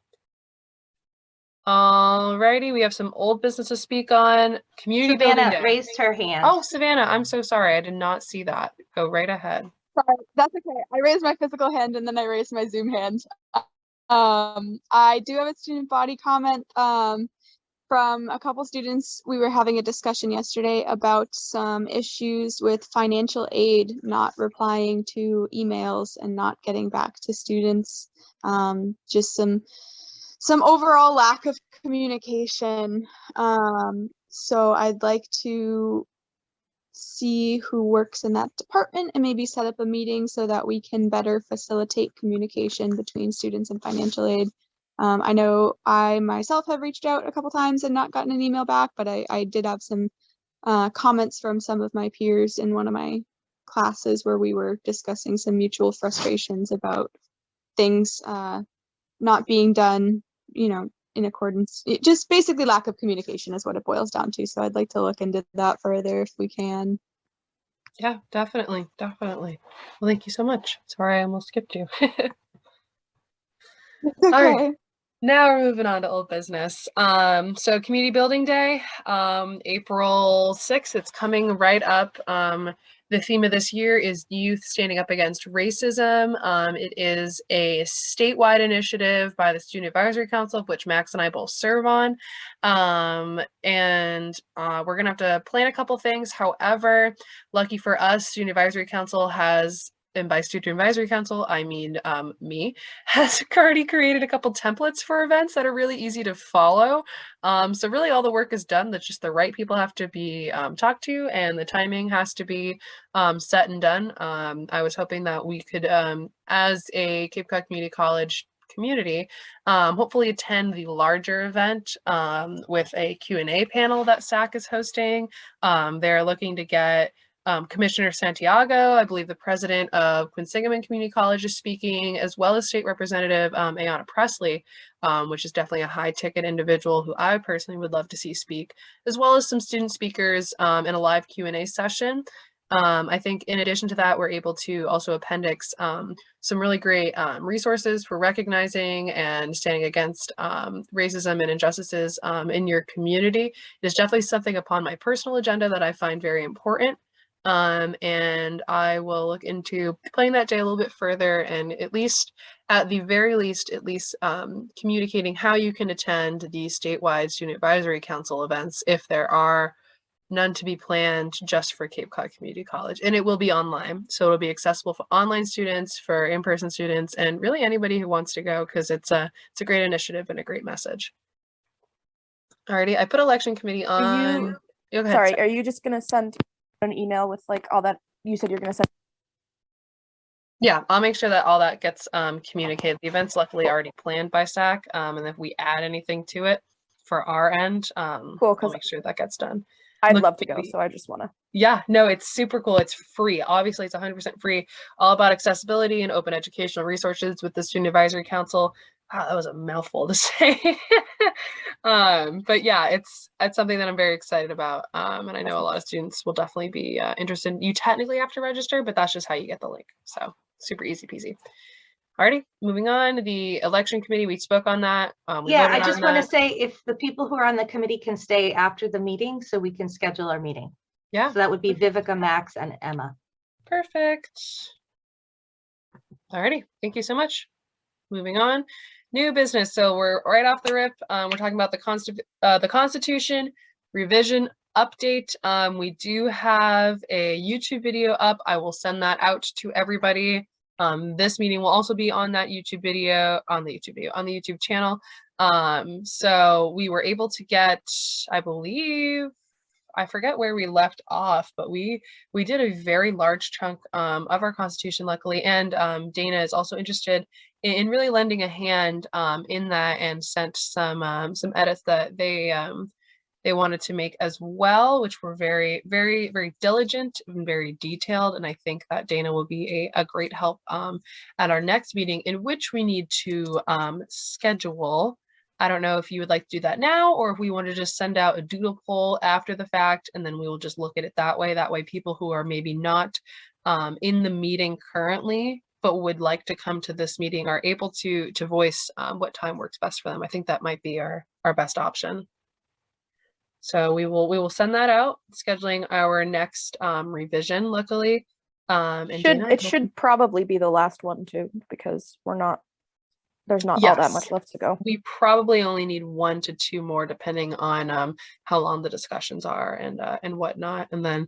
Alrighty, we have some old business to speak on. Community building day. Savannah raised her hand. Oh, Savannah, I'm so sorry. I did not see that. Go right ahead. Sorry, that's okay. I raised my physical hand and then I raised my Zoom hand. I do have a student body comment from a couple students. We were having a discussion yesterday about some issues with financial aid not replying to emails and not getting back to students. Just some overall lack of communication. So I'd like to see who works in that department and maybe set up a meeting so that we can better facilitate communication between students and financial aid. I know I myself have reached out a couple times and not gotten an email back, but I did have some comments from some of my peers in one of my classes where we were discussing some mutual frustrations about things not being done, in accordance, just basically lack of communication is what it boils down to. So I'd like to look into that further if we can. Yeah, definitely. Definitely. Well, thank you so much. Sorry, I almost skipped you. It's okay. All right. Now we're moving on to old business. So Community Building Day, April 6th, it's coming right up. The theme of this year is Youth Standing Up Against Racism. It is a statewide initiative by the Student Advisory Council, of which Max and I both serve on. We're gonna have to plan a couple things. However, lucky for us, Student Advisory Council has, and by Student Advisory Council, I mean me, has already created a couple templates for events that are really easy to follow. So really all the work is done. That's just the right people have to be talked to, and the timing has to be set and done. I was hoping that we could, as a Cape Cod Community College community, hopefully attend the larger event with a Q&A panel that SAC is hosting. They're looking to get Commissioner Santiago, I believe the president of Quinsigamond Community College is speaking, as well as State Representative Ayanna Presley, which is definitely a high ticket individual who I personally would love to see speak, as well as some student speakers in a live Q&A session. I think in addition to that, we're able to also appendix some really great resources for recognizing and standing against racism and injustices in your community. It is definitely something upon my personal agenda that I find very important. And I will look into playing that day a little bit further, and at the very least, communicating how you can attend the statewide Student Advisory Council events if there are none to be planned just for Cape Cod Community College. And it will be online, so it'll be accessible for online students, for in-person students, and really anybody who wants to go, because it's a great initiative and a great message. Alrighty, I put election committee on. Sorry, are you just gonna send an email with like all that you said you're gonna send? Yeah, I'll make sure that all that gets communicated. The event's luckily already planned by SAC, and if we add anything to it for our end, Cool, I'll make sure that gets done. I'd love to go, so I just want to. Yeah, no, it's super cool. It's free. Obviously, it's 100% free. All about accessibility and open educational resources with the Student Advisory Council. Wow, that was a mouthful to say. But yeah, it's something that I'm very excited about. And I know a lot of students will definitely be interested. You technically have to register, but that's just how you get the link. So super easy peasy. Alrighty, moving on. The election committee, we spoke on that. Yeah, I just want to say if the people who are on the committee can stay after the meeting so we can schedule our meeting. Yeah. So that would be Vivica, Max, and Emma. Perfect. Alrighty, thank you so much. Moving on. New business. So we're right off the rip. We're talking about the Constitution revision update. We do have a YouTube video up. I will send that out to everybody. This meeting will also be on that YouTube video, on the YouTube channel. So we were able to get, I believe, I forget where we left off, but we did a very large chunk of our Constitution, luckily, and Dana is also interested in really lending a hand in that, and sent some edits that they wanted to make as well, which were very, very, very diligent and very detailed. And I think that Dana will be a great help at our next meeting, in which we need to schedule. I don't know if you would like to do that now, or if we want to just send out a doodle poll after the fact, and then we will just look at it that way. That way people who are maybe not in the meeting currently, but would like to come to this meeting, are able to voice what time works best for them. I think that might be our best option. So we will send that out, scheduling our next revision, luckily. And it should probably be the last one too, because there's not all that much left to go. We probably only need 1 to 2 more, depending on how long the discussions are and whatnot. And then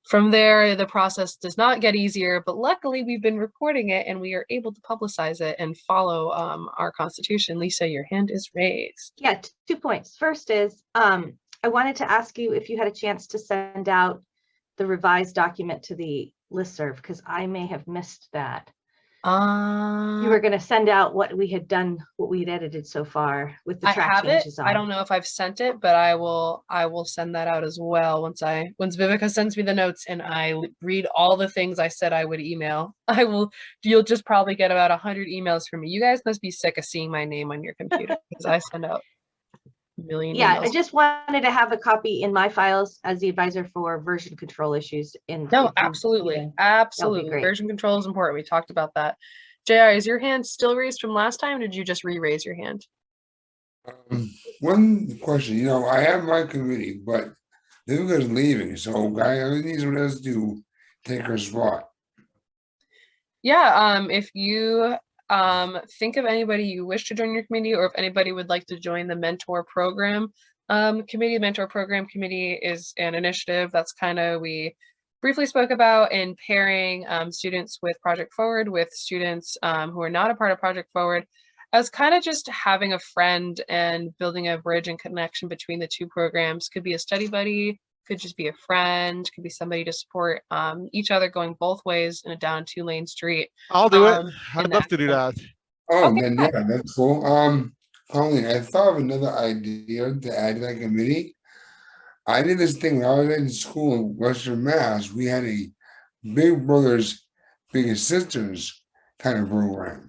from there, the process does not get easier, but luckily we've been recording it and we are able to publicize it and follow our Constitution. Lisa, your hand is raised. Yeah, 2 points. First is, I wanted to ask you if you had a chance to send out the revised document to the listserv, because I may have missed that. You were going to send out what we had done, what we had edited so far with the track changes on. I don't know if I've sent it, but I will send that out as well once Vivica sends me the notes and I read all the things I said I would email. You'll just probably get about 100 emails from me. You guys must be sick of seeing my name on your computer, because I send out million Yeah, I emails. just wanted to have a copy in my files as the advisor for version control issues. No, absolutely. Absolutely. great. Version control is important. We talked about that. JR, is your hand still raised from last time? Or did you just re-raise your hand? One question, you know, I have my committee, but Vivica's leaving, so I need someone else to take her spot. Yeah, if you think of anybody you wish to join your committee, or if anybody would like to join the mentor program committee. The mentor program committee is an initiative that's kind of, we briefly spoke about in pairing students with Project Forward with students who are not a part of Project Forward, as kind of just having a friend and building a bridge and connection between the two programs. Could be a study buddy, could just be a friend, could be somebody to support each other going both ways in a down 2-lane street. I'll do it. in I'd the love to do that. Oh, Okay. then yeah, that's cool. Colleen, I thought of another idea to add to that committee. I did this thing when I was in school in Western Mass. We had a Big Brothers, Big Sisters kind of program.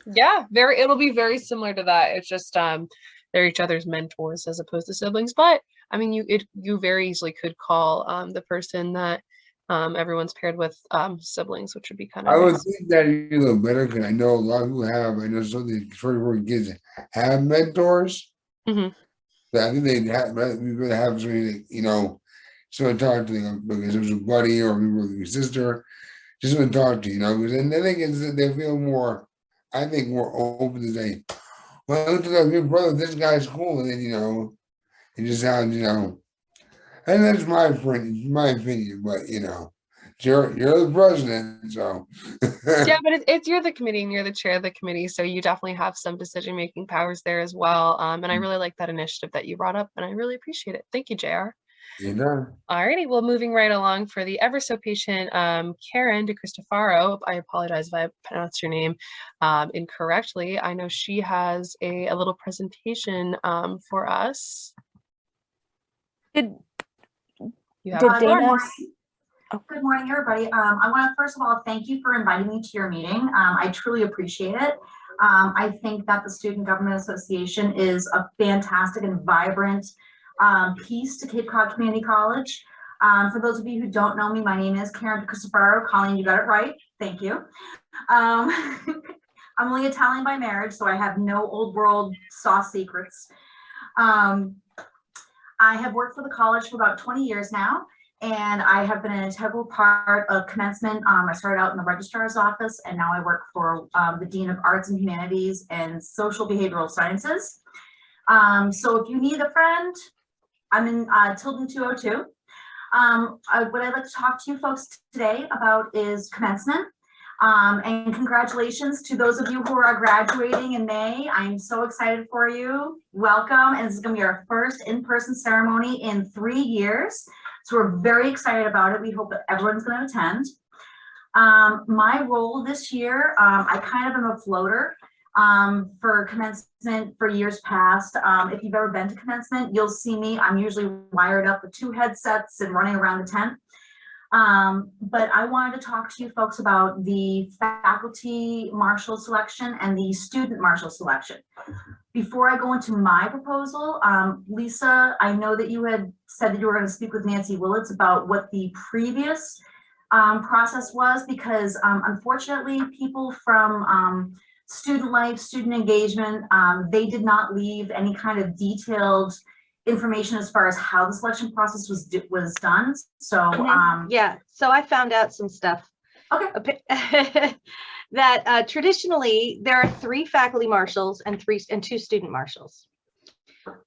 Yeah, it'll be very similar to that. It's just they're each other's mentors as opposed to siblings. But I mean, you very easily could call the person that everyone's paired with siblings, which would be kind of I would nice. think that would be a little better because I know a lot of people have. I know some of the first word kids have mentors. Mhm. But I think they'd have. We would have somebody that, you know, someone talk to them because it was a buddy or maybe with your sister. Just someone talk to, you know, because then they think they feel more. I think more open to say, well, look at that big brother. This guy's cool, and then you know, it just sounds, you know. And that's my opinion, but you know, you're the president, so. Yeah, but it's you're the committee and you're the chair of the committee, so you definitely have some decision-making powers there as well. And I really like that initiative that you brought up, and I really appreciate it. Thank you, JR. You know. Alrighty, well, moving right along for the ever so patient Karen de Cristofaro. I apologize if I pronounced your name incorrectly. I know she has a little presentation for us. Did You have Did the floor. Dana? Good morning, everybody. I want to first of all thank you for inviting me to your meeting. I truly appreciate it. I think that the Student Government Association is a fantastic and vibrant piece to Cape Cod Community College. For those of you who don't know me, my name is Karen de Cristofaro. Colleen, you got it right. Thank you. I'm only Italian by marriage, so I have no old world sauce secrets. I have worked for the college for about 20 years now, and I have been an integral part of commencement. I started out in the registrar's office, and now I work for the Dean of Arts and Humanities and Social Behavioral Sciences. So if you need a friend, I'm in Tilden 202. What I'd like to talk to you folks today about is commencement. And congratulations to those of you who are graduating in May. I'm so excited for you. Welcome. And this is going to be our first in-person ceremony in 3 years. So we're very excited about it. We hope that everyone's going to attend. My role this year, I kind of am a floater for commencement for years past. If you've ever been to commencement, you'll see me. I'm usually wired up with 2 headsets and running around the tent. But I wanted to talk to you folks about the faculty marshal selection and the student marshal selection. Before I go into my proposal, Lisa, I know that you had said that you were going to speak with Nancy Willits about what the previous process was, because unfortunately people from student life, student engagement, they did not leave any kind of detailed information as far as how the selection process was done. So yeah, so I found out some stuff. Okay. That traditionally there are 3 faculty marshals and 2 student marshals.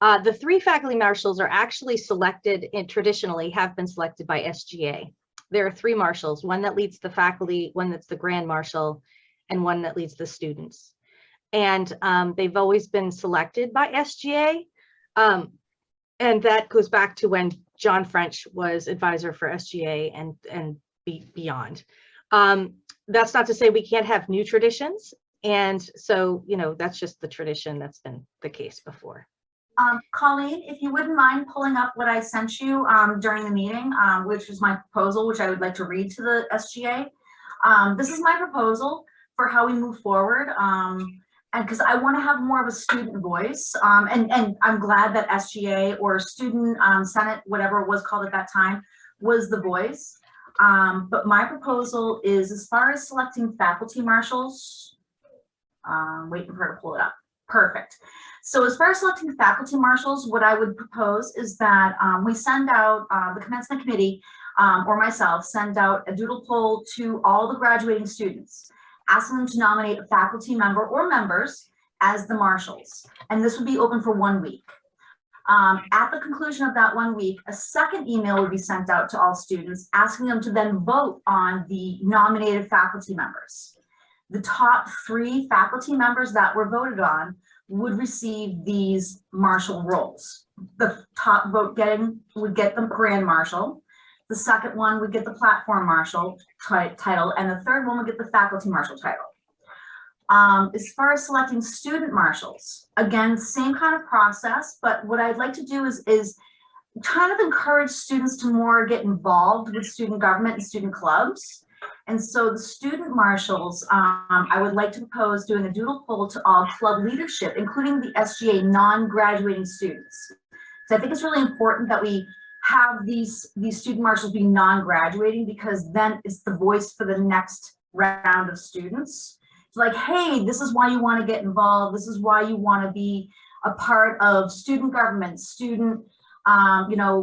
The 3 faculty marshals are actually selected and traditionally have been selected by SGA. There are 3 marshals, one that leads the faculty, one that's the grand marshal, and one that leads the students. And they've always been selected by SGA. And that goes back to when John French was advisor for SGA and beyond. That's not to say we can't have new traditions. And so, you know, that's just the tradition that's been the case before. Colleen, if you wouldn't mind pulling up what I sent you during the meeting, which was my proposal, which I would like to read to the SGA. This is my proposal for how we move forward. And because I want to have more of a student voice, and I'm glad that SGA or Student Senate, whatever it was called at that time, was the voice. But my proposal is, as far as selecting faculty marshals, waiting for her to pull it up. Perfect. So as far as selecting faculty marshals, what I would propose is that we send out, the commencement committee or myself send out a doodle poll to all the graduating students, asking them to nominate a faculty member or members as the marshals. And this would be open for 1 week. At the conclusion of that 1 week, a second email would be sent out to all students, asking them to then vote on the nominated faculty members. The top 3 faculty members that were voted on would receive these marshal roles. The top vote getting would get the grand marshal. The second one would get the platform marshal title, and the third one would get the faculty marshal title. As far as selecting student marshals, again, same kind of process, but what I'd like to do is kind of encourage students to more get involved with student government and student clubs. And so the student marshals, I would like to propose doing a doodle poll to all club leadership, including the SGA non-graduating students. So I think it's really important that we have these student marshals be non-graduating, because then it's the voice for the next round of students. It's like, hey, this is why you want to get involved. This is why you want to be a part of student government, student,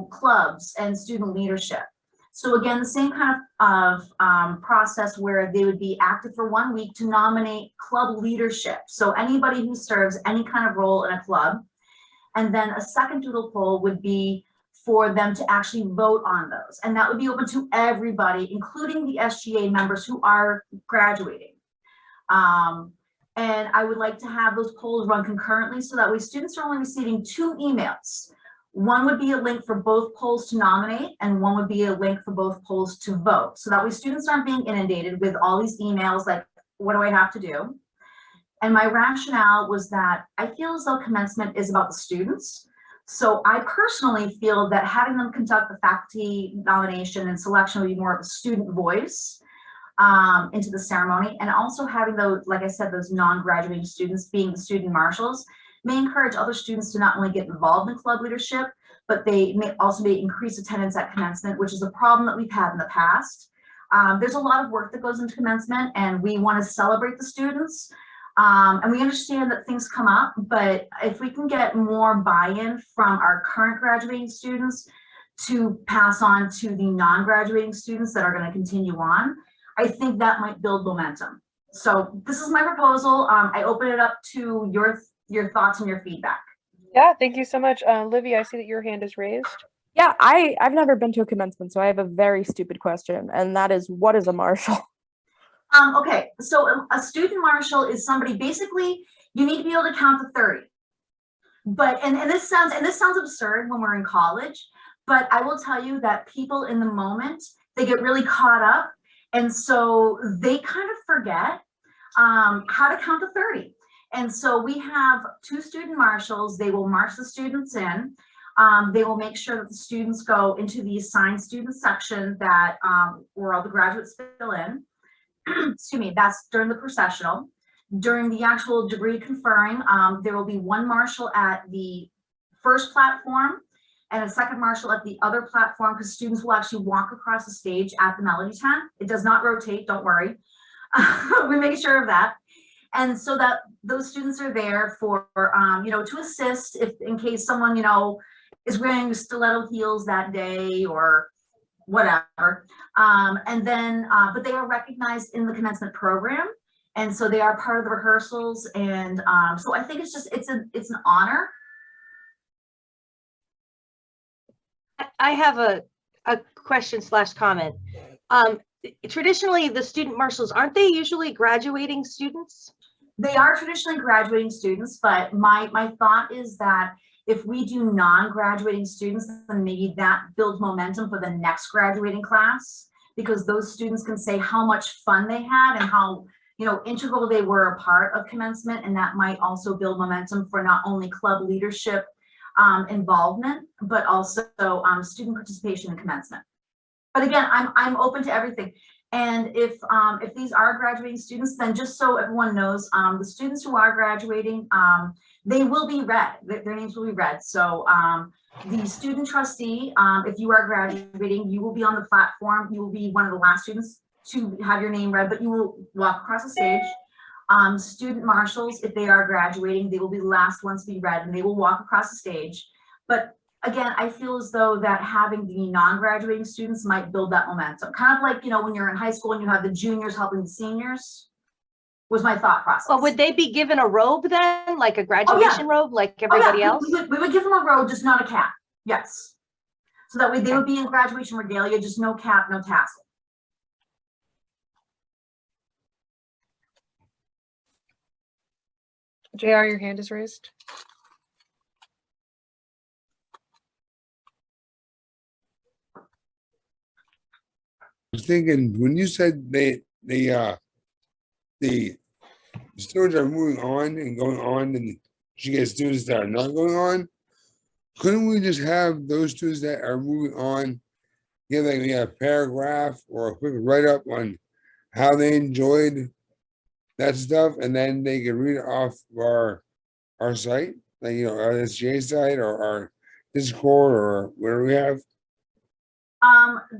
clubs and student leadership. So again, the same kind of process where they would be active for 1 week to nominate club leadership. So anybody who serves any kind of role in a club. And then a second doodle poll would be for them to actually vote on those. And that would be open to everybody, including the SGA members who are graduating. And I would like to have those polls run concurrently, so that way students are only receiving 2 emails. One would be a link for both polls to nominate, and one would be a link for both polls to vote. So that way students aren't being inundated with all these emails like, what do I have to do? And my rationale was that I feel as though commencement is about the students. So I personally feel that having them conduct the faculty nomination and selection would be more of a student voice into the ceremony. And also having those, like I said, those non-graduating students being the student marshals may encourage other students to not only get involved in club leadership, but they may also increase attendance at commencement, which is a problem that we've had in the past. There's a lot of work that goes into commencement, and we want to celebrate the students. And we understand that things come up, but if we can get more buy-in from our current graduating students to pass on to the non-graduating students that are going to continue on, I think that might build momentum. So this is my proposal. I open it up to your thoughts and your feedback. Yeah, thank you so much. Livy, I see that your hand is raised. Yeah, I've never been to a commencement, so I have a very stupid question, and that is, what is a marshal? Okay, so a student marshal is somebody, basically, you need to be able to count to 30. But, and this sounds absurd when we're in college, but I will tell you that people in the moment, they get really caught up. And so they kind of forget how to count to 30. And so we have 2 student marshals. They will march the students in. They will make sure that the students go into the assigned student section that where all the graduates fill in. Excuse me, that's during the processional. During the actual degree conferring, there will be 1 marshal at the first platform and a second marshal at the other platform, because students will actually walk across the stage at the melody tent. It does not rotate, don't worry. We make sure of that. And so that those students are there for, to assist if in case someone, is wearing stiletto heels that day or whatever. And then, but they are recognized in the commencement program. And so they are part of the rehearsals. And so I think it's an honor. I have a question / comment. Traditionally, the student marshals, aren't they usually graduating students? They are traditionally graduating students, but my thought is that if we do non-graduating students, then maybe that builds momentum for the next graduating class, because those students can say how much fun they had and how integral they were a part of commencement, and that might also build momentum for not only club leadership involvement, but also student participation in commencement. But again, I'm open to everything. And if these are graduating students, then just so everyone knows, the students who are graduating, they will be read. Their names will be read. So the student trustee, if you are graduating, you will be on the platform. You will be one of the last students to have your name read, but you will walk across the stage. Student marshals, if they are graduating, they will be the last ones to be read, and they will walk across the stage. But again, I feel as though that having the non-graduating students might build that momentum. Kind of like, you know, when you're in high school and you have the juniors helping the seniors, was my thought process. Well, would they be given a robe then, like a graduation robe, like everybody else? We would give them a robe, just not a cap. Yes. So that way they would be in graduation regalia, just no cap, no tassel. JR, your hand is raised. I was thinking when you said the students are moving on and going on, and she gets students that are not going on, couldn't we just have those students that are moving on give like a paragraph or a quick write-up on how they enjoyed that stuff, and then they can read it off our site, like, you know, our SGA site or our Discord or whatever we have?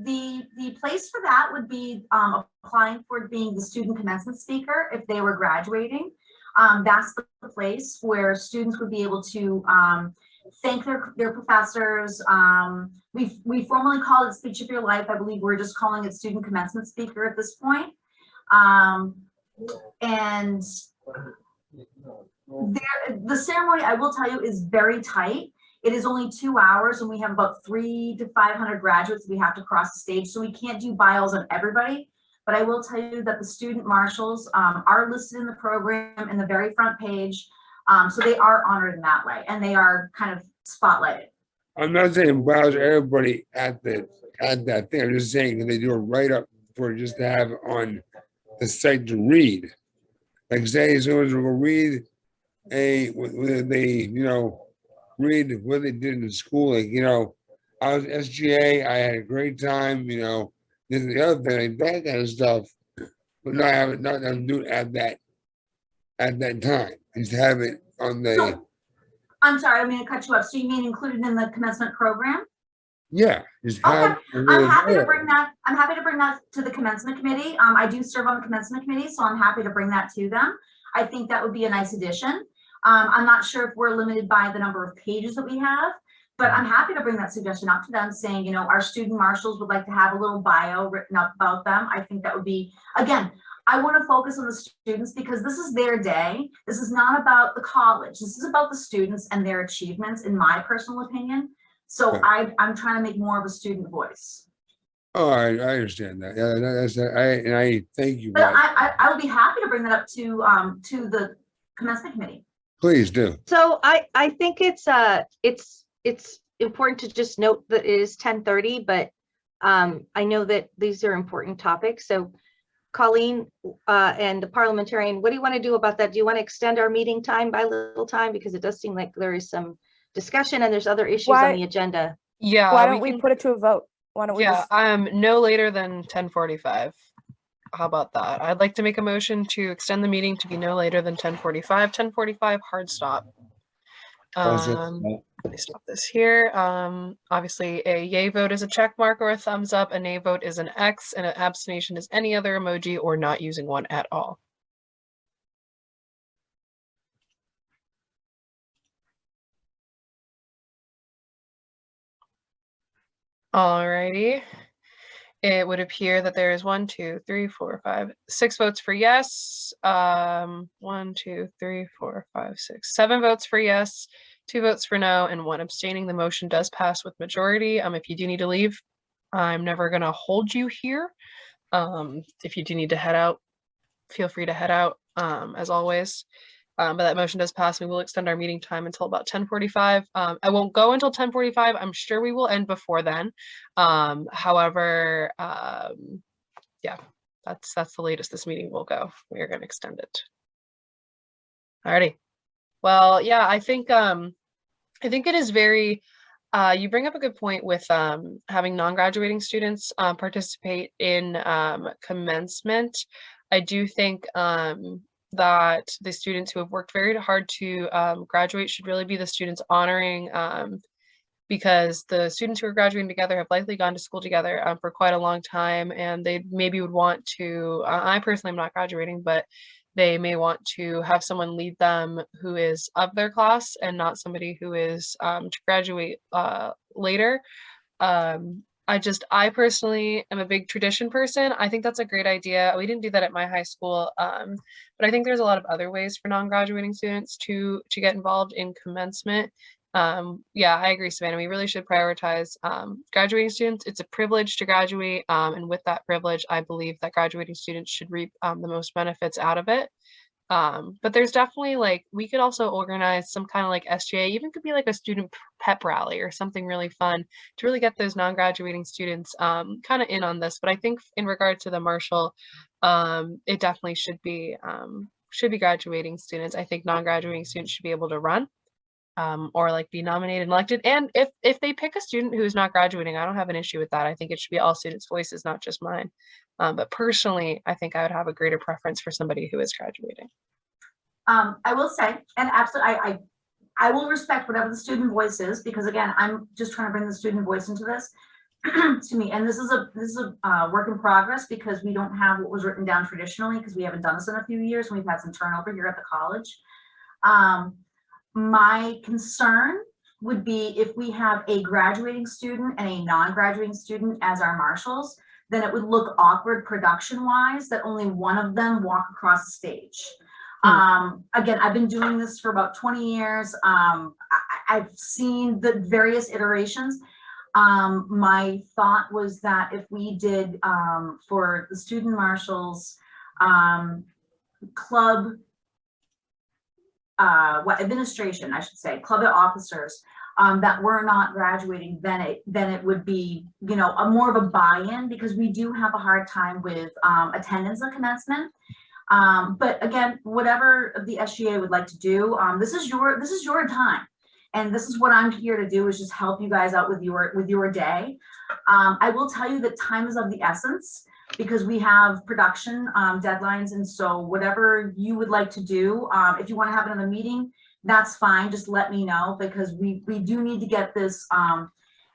The place for that would be applying for being the student commencement speaker if they were graduating. That's the place where students would be able to thank their professors. We formally call it Speech of Your Life. I believe we're just calling it student commencement speaker at this point. And the ceremony, I will tell you, is very tight. It is only 2 hours, and we have about 300 to 500 graduates we have to cross the stage, so we can't do bios on everybody. But I will tell you that the student marshals are listed in the program in the very front page, so they are honored in that way, and they are kind of spotlighted. I'm not saying bios everybody at that thing. I'm just saying that they do a write-up for just to have on the site to read. Like say someone's will read read what they did in school. Like, you know, I was SGA, I had a great time, you know, this and the other thing, like that kind of stuff. But not have it, not do it at that time. Just have it on the. So, I'm sorry, I'm going to cut you up. So you mean included in the commencement program? Yeah, just Okay, have. I'm happy to bring that. I'm happy to bring that to the commencement committee. I do serve on the commencement committee, so I'm happy to bring that to them. I think that would be a nice addition. I'm not sure if we're limited by the number of pages that we have, but I'm happy to bring that suggestion up to them, saying, you know, our student marshals would like to have a little bio written up about them. I think that would be, again, I want to focus on the students because this is their day. This is not about the college. This is about the students and their achievements, in my personal opinion. So I'm trying to make more of a student voice. Oh, I understand that. Yeah, I thank you. But I would be happy to bring that up to the commencement committee. Please do. So I think it's important to just note that it is 10:30, but I know that these are important topics. So Colleen and the parliamentarian, what do you want to do about that? Do you want to extend our meeting time by a little time? Because it does seem like there is some discussion and there's other issues on the agenda. Yeah. Why don't we put it to a vote? Why don't we just... no later than 10:45. How about that? I'd like to make a motion to extend the meeting to be no later than 10:45. 10:45 hard stop. Let me stop this here. Obviously a yay vote is a check mark or a thumbs up, a nay vote is an X, and an abstention is any other emoji or not using one at all. Alrighty. It would appear that there is 1, 2, 3, 4, 5, 6 votes for yes. 1, 2, 3, 4, 5, 6, 7 votes for yes, 2 votes for no, and 1 abstaining. The motion does pass with majority. If you do need to leave, I'm never gonna hold you here. If you do need to head out, feel free to head out, as always. But that motion does pass. We will extend our meeting time until about 10:45. I won't go until 10:45. I'm sure we will end before then. However, yeah, that's the latest this meeting will go. We are going to extend it. Alrighty. Well, yeah, I think it is very You bring up a good point with having non-graduating students participate in commencement. I do think that the students who have worked very hard to graduate should really be the students honoring, because the students who are graduating together have likely gone to school together for quite a long time, and they maybe would want to, I personally am not graduating, but they may want to have someone lead them who is of their class and not somebody who is to graduate later. I personally am a big tradition person. I think that's a great idea. We didn't do that at my high school, but I think there's a lot of other ways for non-graduating students to get involved in commencement. Yeah, I agree, Savannah. We really should prioritize graduating students. It's a privilege to graduate, and with that privilege, I believe that graduating students should reap the most benefits out of it. But there's definitely, like, we could also organize some kind of like SGA, even could be like a student pep rally or something really fun to really get those non-graduating students kind of in on this. But I think in regard to the Marshall, it definitely should be graduating students. I think non-graduating students should be able to run. Or like be nominated and elected. And if they pick a student who's not graduating, I don't have an issue with that. I think it should be all students' voices, not just mine. But personally, I think I would have a greater preference for somebody who is graduating. I will say, and absolutely, I will respect whatever the student voice is, because again, I'm just trying to bring the student voice into this to me. And this is a work in progress, because we don't have what was written down traditionally, because we haven't done this in a few years, and we've had some turnover here at the college. My concern would be if we have a graduating student and a non-graduating student as our marshals, then it would look awkward production-wise that only one of them walk across the stage. Again, I've been doing this for about 20 years. I've seen the various iterations. My thought was that if we did for the student marshals, club administration, I should say, club officers that were not graduating, then it would be, you know, a more of a buy-in, because we do have a hard time with attendance at commencement. But again, whatever the SGA would like to do, this is your time, and this is what I'm here to do, is just help you guys out with your day. I will tell you that time is of the essence, because we have production deadlines, and so whatever you would like to do, if you want to have another meeting, that's fine. Just let me know, because we do need to get this.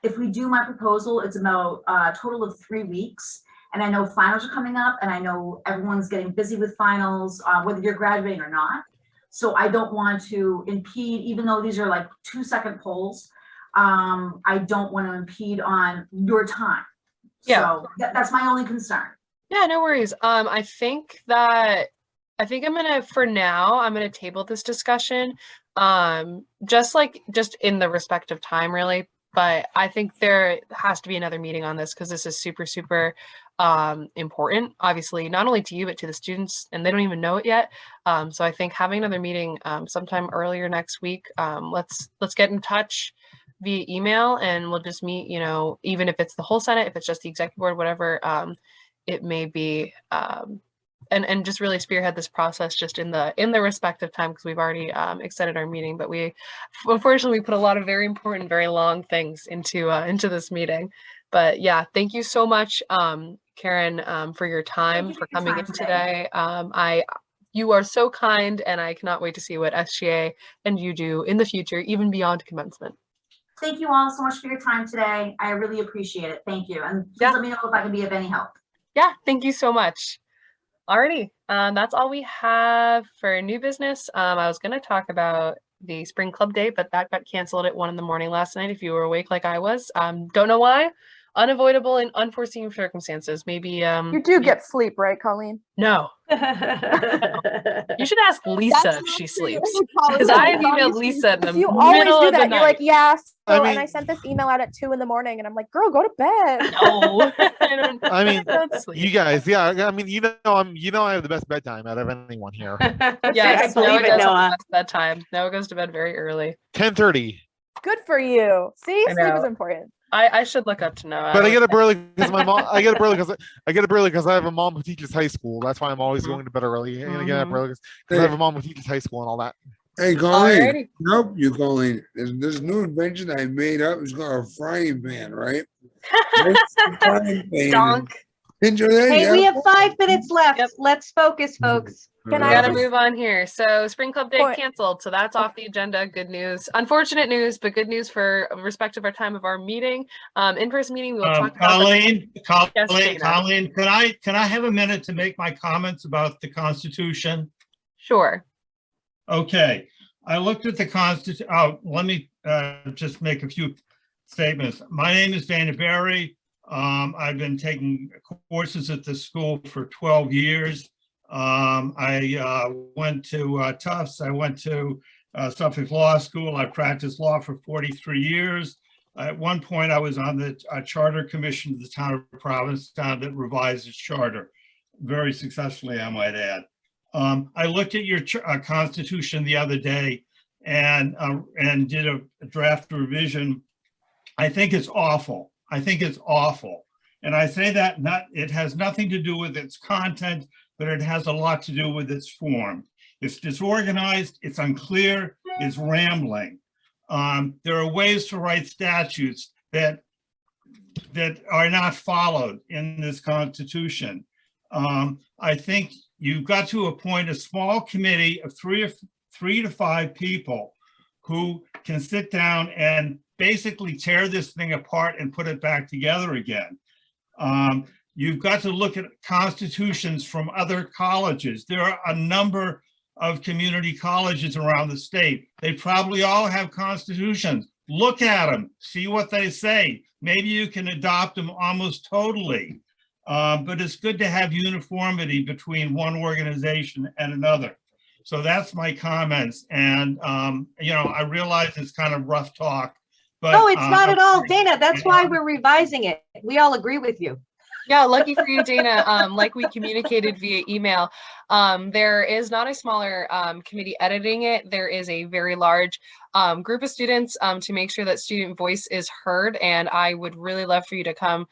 If we do my proposal, it's about a total of 3 weeks, and I know finals are coming up, and I know everyone's getting busy with finals, whether you're graduating or not. So I don't want to impede, even though these are like 2-second polls. I don't want to impede on your time. Yeah. So that's my only concern. Yeah, no worries. I think for now, I'm gonna table this discussion. Just in the respect of time, really. But I think there has to be another meeting on this, because this is super, super important, obviously, not only to you, but to the students, and they don't even know it yet. So I think having another meeting sometime earlier next week, let's get in touch via email, and we'll just meet, you know, even if it's the whole Senate, if it's just the executive board, whatever it may be, and just really spearhead this process just in the respective time, because we've already extended our meeting, but we unfortunately put a lot of very important, very long things into this meeting. But yeah, thank you so much, Karen, for your time, for coming in today. You are so kind, and I cannot wait to see what SGA and you do in the future, even beyond commencement. Thank you all so much for your time today. I really appreciate it. Thank you. And please let me know if I can be of any help. Yeah, thank you so much. Alrighty, that's all we have for new business. I was going to talk about the spring club day, but that got canceled at 1 in the morning last night, if you were awake like I was. Don't know why. Unavoidable and unforeseen circumstances. Maybe you do get sleep, right, Colleen? No. You should ask Lisa if she sleeps, because I emailed Lisa in the you middle always do of the that. night. You're like, yeah. So, I mean, and I sent this email out at 2 in the morning, and I'm like, girl, go to bed. No. I mean, you guys, yeah. I mean, I have the best bedtime out of anyone here. Yes, Noah does have the best bedtime. Noah goes to bed very early. 10:30. Good for you. See, sleep is important. I should look up to Noah. But I get up early because my mom. I get up early because I have a mom who teaches high school. That's why I'm always going to bed early. And I get up early because I have a mom who teaches high school and all that. Hey, Colleen. Alrighty. Nope, you Colleen. There's this new invention I made up. It's called a frying pan, right? Frying pan. Donk. Picture that, Hey, yeah. we have 5 minutes left. Yep. Let's focus, folks. Can We I gotta just- move on here. So Spring Club Day Point- canceled, so that's off the agenda. Good news. Unfortunate news, but good news for respect of our time of our meeting. In-person meeting, we will talk about Colleen, Yes, Dana. Colleen, can I have a minute to make my comments about the Constitution? Sure. Okay, I looked at the Constitution. Oh, let me just make a few statements. My name is Dana Berry. I've been taking courses at the school for 12 years. I went to Tufts. I went to Suffolk Law School. I practiced law for 43 years. At one point, I was on the Charter Commission of the town of Provincetown that revised its charter very successfully, I might add. I looked at your Constitution the other day and did a draft revision. I think it's awful. I think it's awful. And I say that it has nothing to do with its content, but it has a lot to do with its form. It's disorganized, it's unclear, it's rambling. There are ways to write statutes that are not followed in this Constitution. I think you've got to appoint a small committee of three to five people who can sit down and basically tear this thing apart and put it back together again. You've got to look at constitutions from other colleges. There are a number of community colleges around the state. They probably all have constitutions. Look at them, see what they say. Maybe you can adopt them almost totally. But it's good to have uniformity between one organization and another. So that's my comments. And, I realize it's kind of rough talk. But, No, it's not at all, Dana. That's why we're revising it. We all agree with you. Yeah, lucky for you, Dana. Like we communicated via email, there is not a smaller committee editing it. There is a very large group of students to make sure that student voice is heard. And I would really love for you to come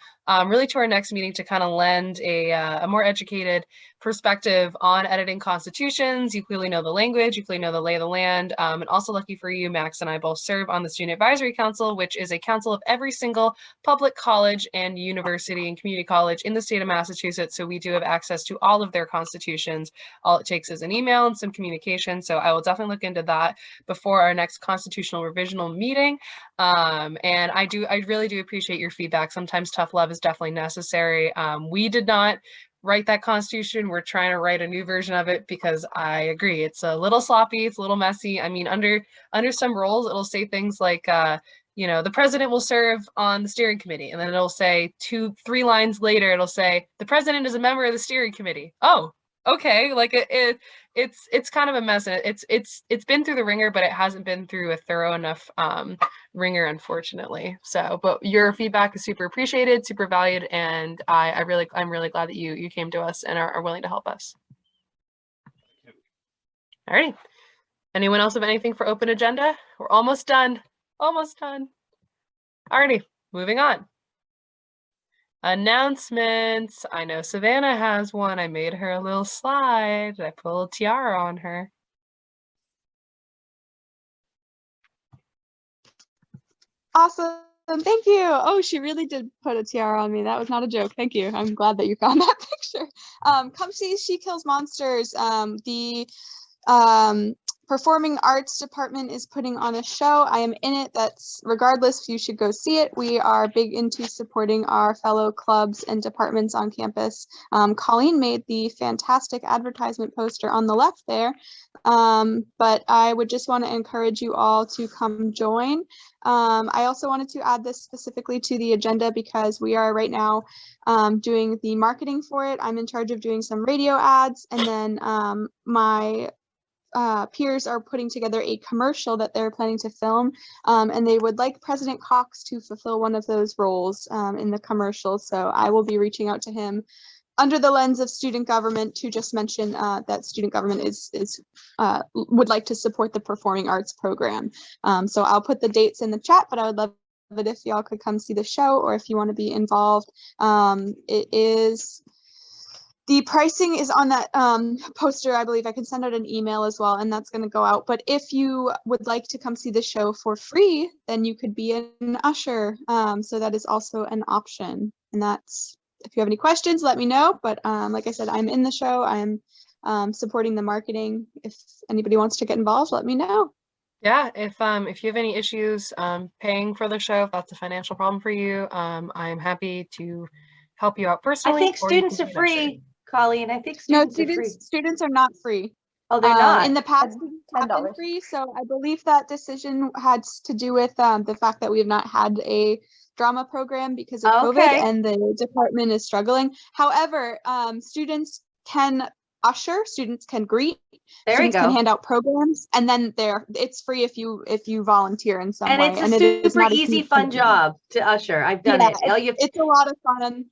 really to our next meeting to kind of lend a more educated perspective on editing constitutions. You clearly know the language, you clearly know the lay of the land. And also lucky for you, Max and I both serve on the Student Advisory Council, which is a council of every single public college and university and community college in the state of Massachusetts. So we do have access to all of their constitutions. All it takes is an email and some communication. So I will definitely look into that before our next constitutional revisional meeting. And I really do appreciate your feedback. Sometimes tough love is definitely necessary. We did not write that constitution. We're trying to write a new version of it because I agree it's a little sloppy, it's a little messy. I mean, under some roles, it'll say things like the president will serve on the steering committee, and then it'll say 2-3 lines later, it'll say the president is a member of the steering committee. Oh, okay, like it's kind of a mess. It's been through the ringer, but it hasn't been through a thorough enough ringer, unfortunately. So, but your feedback is super appreciated, super valued, and I'm really glad that you came to us and are willing to help us. All right. Anyone else have anything for open agenda? We're almost done. Almost done. Alrighty, moving on. Announcements. I know Savannah has one. I made her a little slide. I put a little tiara on her. Awesome. Thank you. Oh, she really did put a tiara on me. That was not a joke. Thank you. I'm glad that you found that picture. Come see She Kills Monsters. The Performing Arts Department is putting on a show. I am in it. That's regardless, you should go see it. We are big into supporting our fellow clubs and departments on campus. Colleen made the fantastic advertisement poster on the left there. But I would just want to encourage you all to come join. I also wanted to add this specifically to the agenda because we are right now doing the marketing for it. I'm in charge of doing some radio ads, and then my peers are putting together a commercial that they're planning to film, and they would like President Cox to fulfill one of those roles in the commercial. So I will be reaching out to him under the lens of student government to just mention that student government would like to support the performing arts program. So I'll put the dates in the chat, but I would love it if y'all could come see the show, or if you want to be involved. It is The pricing is on that poster. I believe I can send out an email as well, and that's going to go out. But if you would like to come see the show for free, then you could be an usher. So that is also an option. And that's, if you have any questions, let me know. But like I said, I'm in the show. I'm supporting the marketing. If anybody wants to get involved, let me know. Yeah, if you have any issues paying for the show, if that's a financial problem for you, I'm happy to help you out personally. I think or you students can are be an usher. free, Colleen. I think No, students are free. students are not free. Oh, they're not. In the past, students have been $10. free. So I believe that decision had to do with the fact that we have not had a drama program because of COVID, Okay. and the department is struggling. However, students can usher, students can greet, There we students can go. hand out programs, and then it's free if you volunteer in some And way. it's a it is super not a easy, huge fun commitment. job to usher. I've done Yeah, it. All you have it's a lot of fun.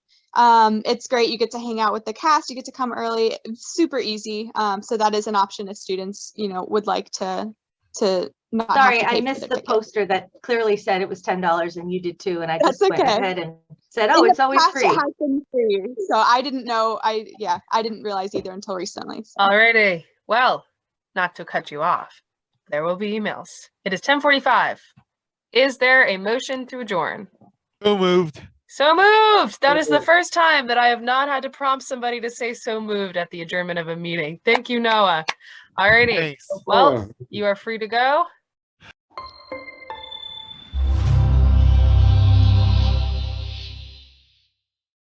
It's great. You get to hang out with the cast. You get to come early. It's super easy. So that is an option if students, would like to not have Sorry, to I pay for missed their the ticket. poster that clearly said it was $10 and you did too. And I That's just went okay. ahead and said, oh, In it's the always past, free. It has been free. So I didn't know. I didn't realize either until recently. So. Alrighty. Well, not to cut you off, there will be emails. It is 10:45. Is there a motion to adjourn? So moved. So moved. That is the first time that I have not had to prompt somebody to say so moved at the adjournment of a meeting. Thank you, Noah. Alrighty. Thanks. Well, you are free to go.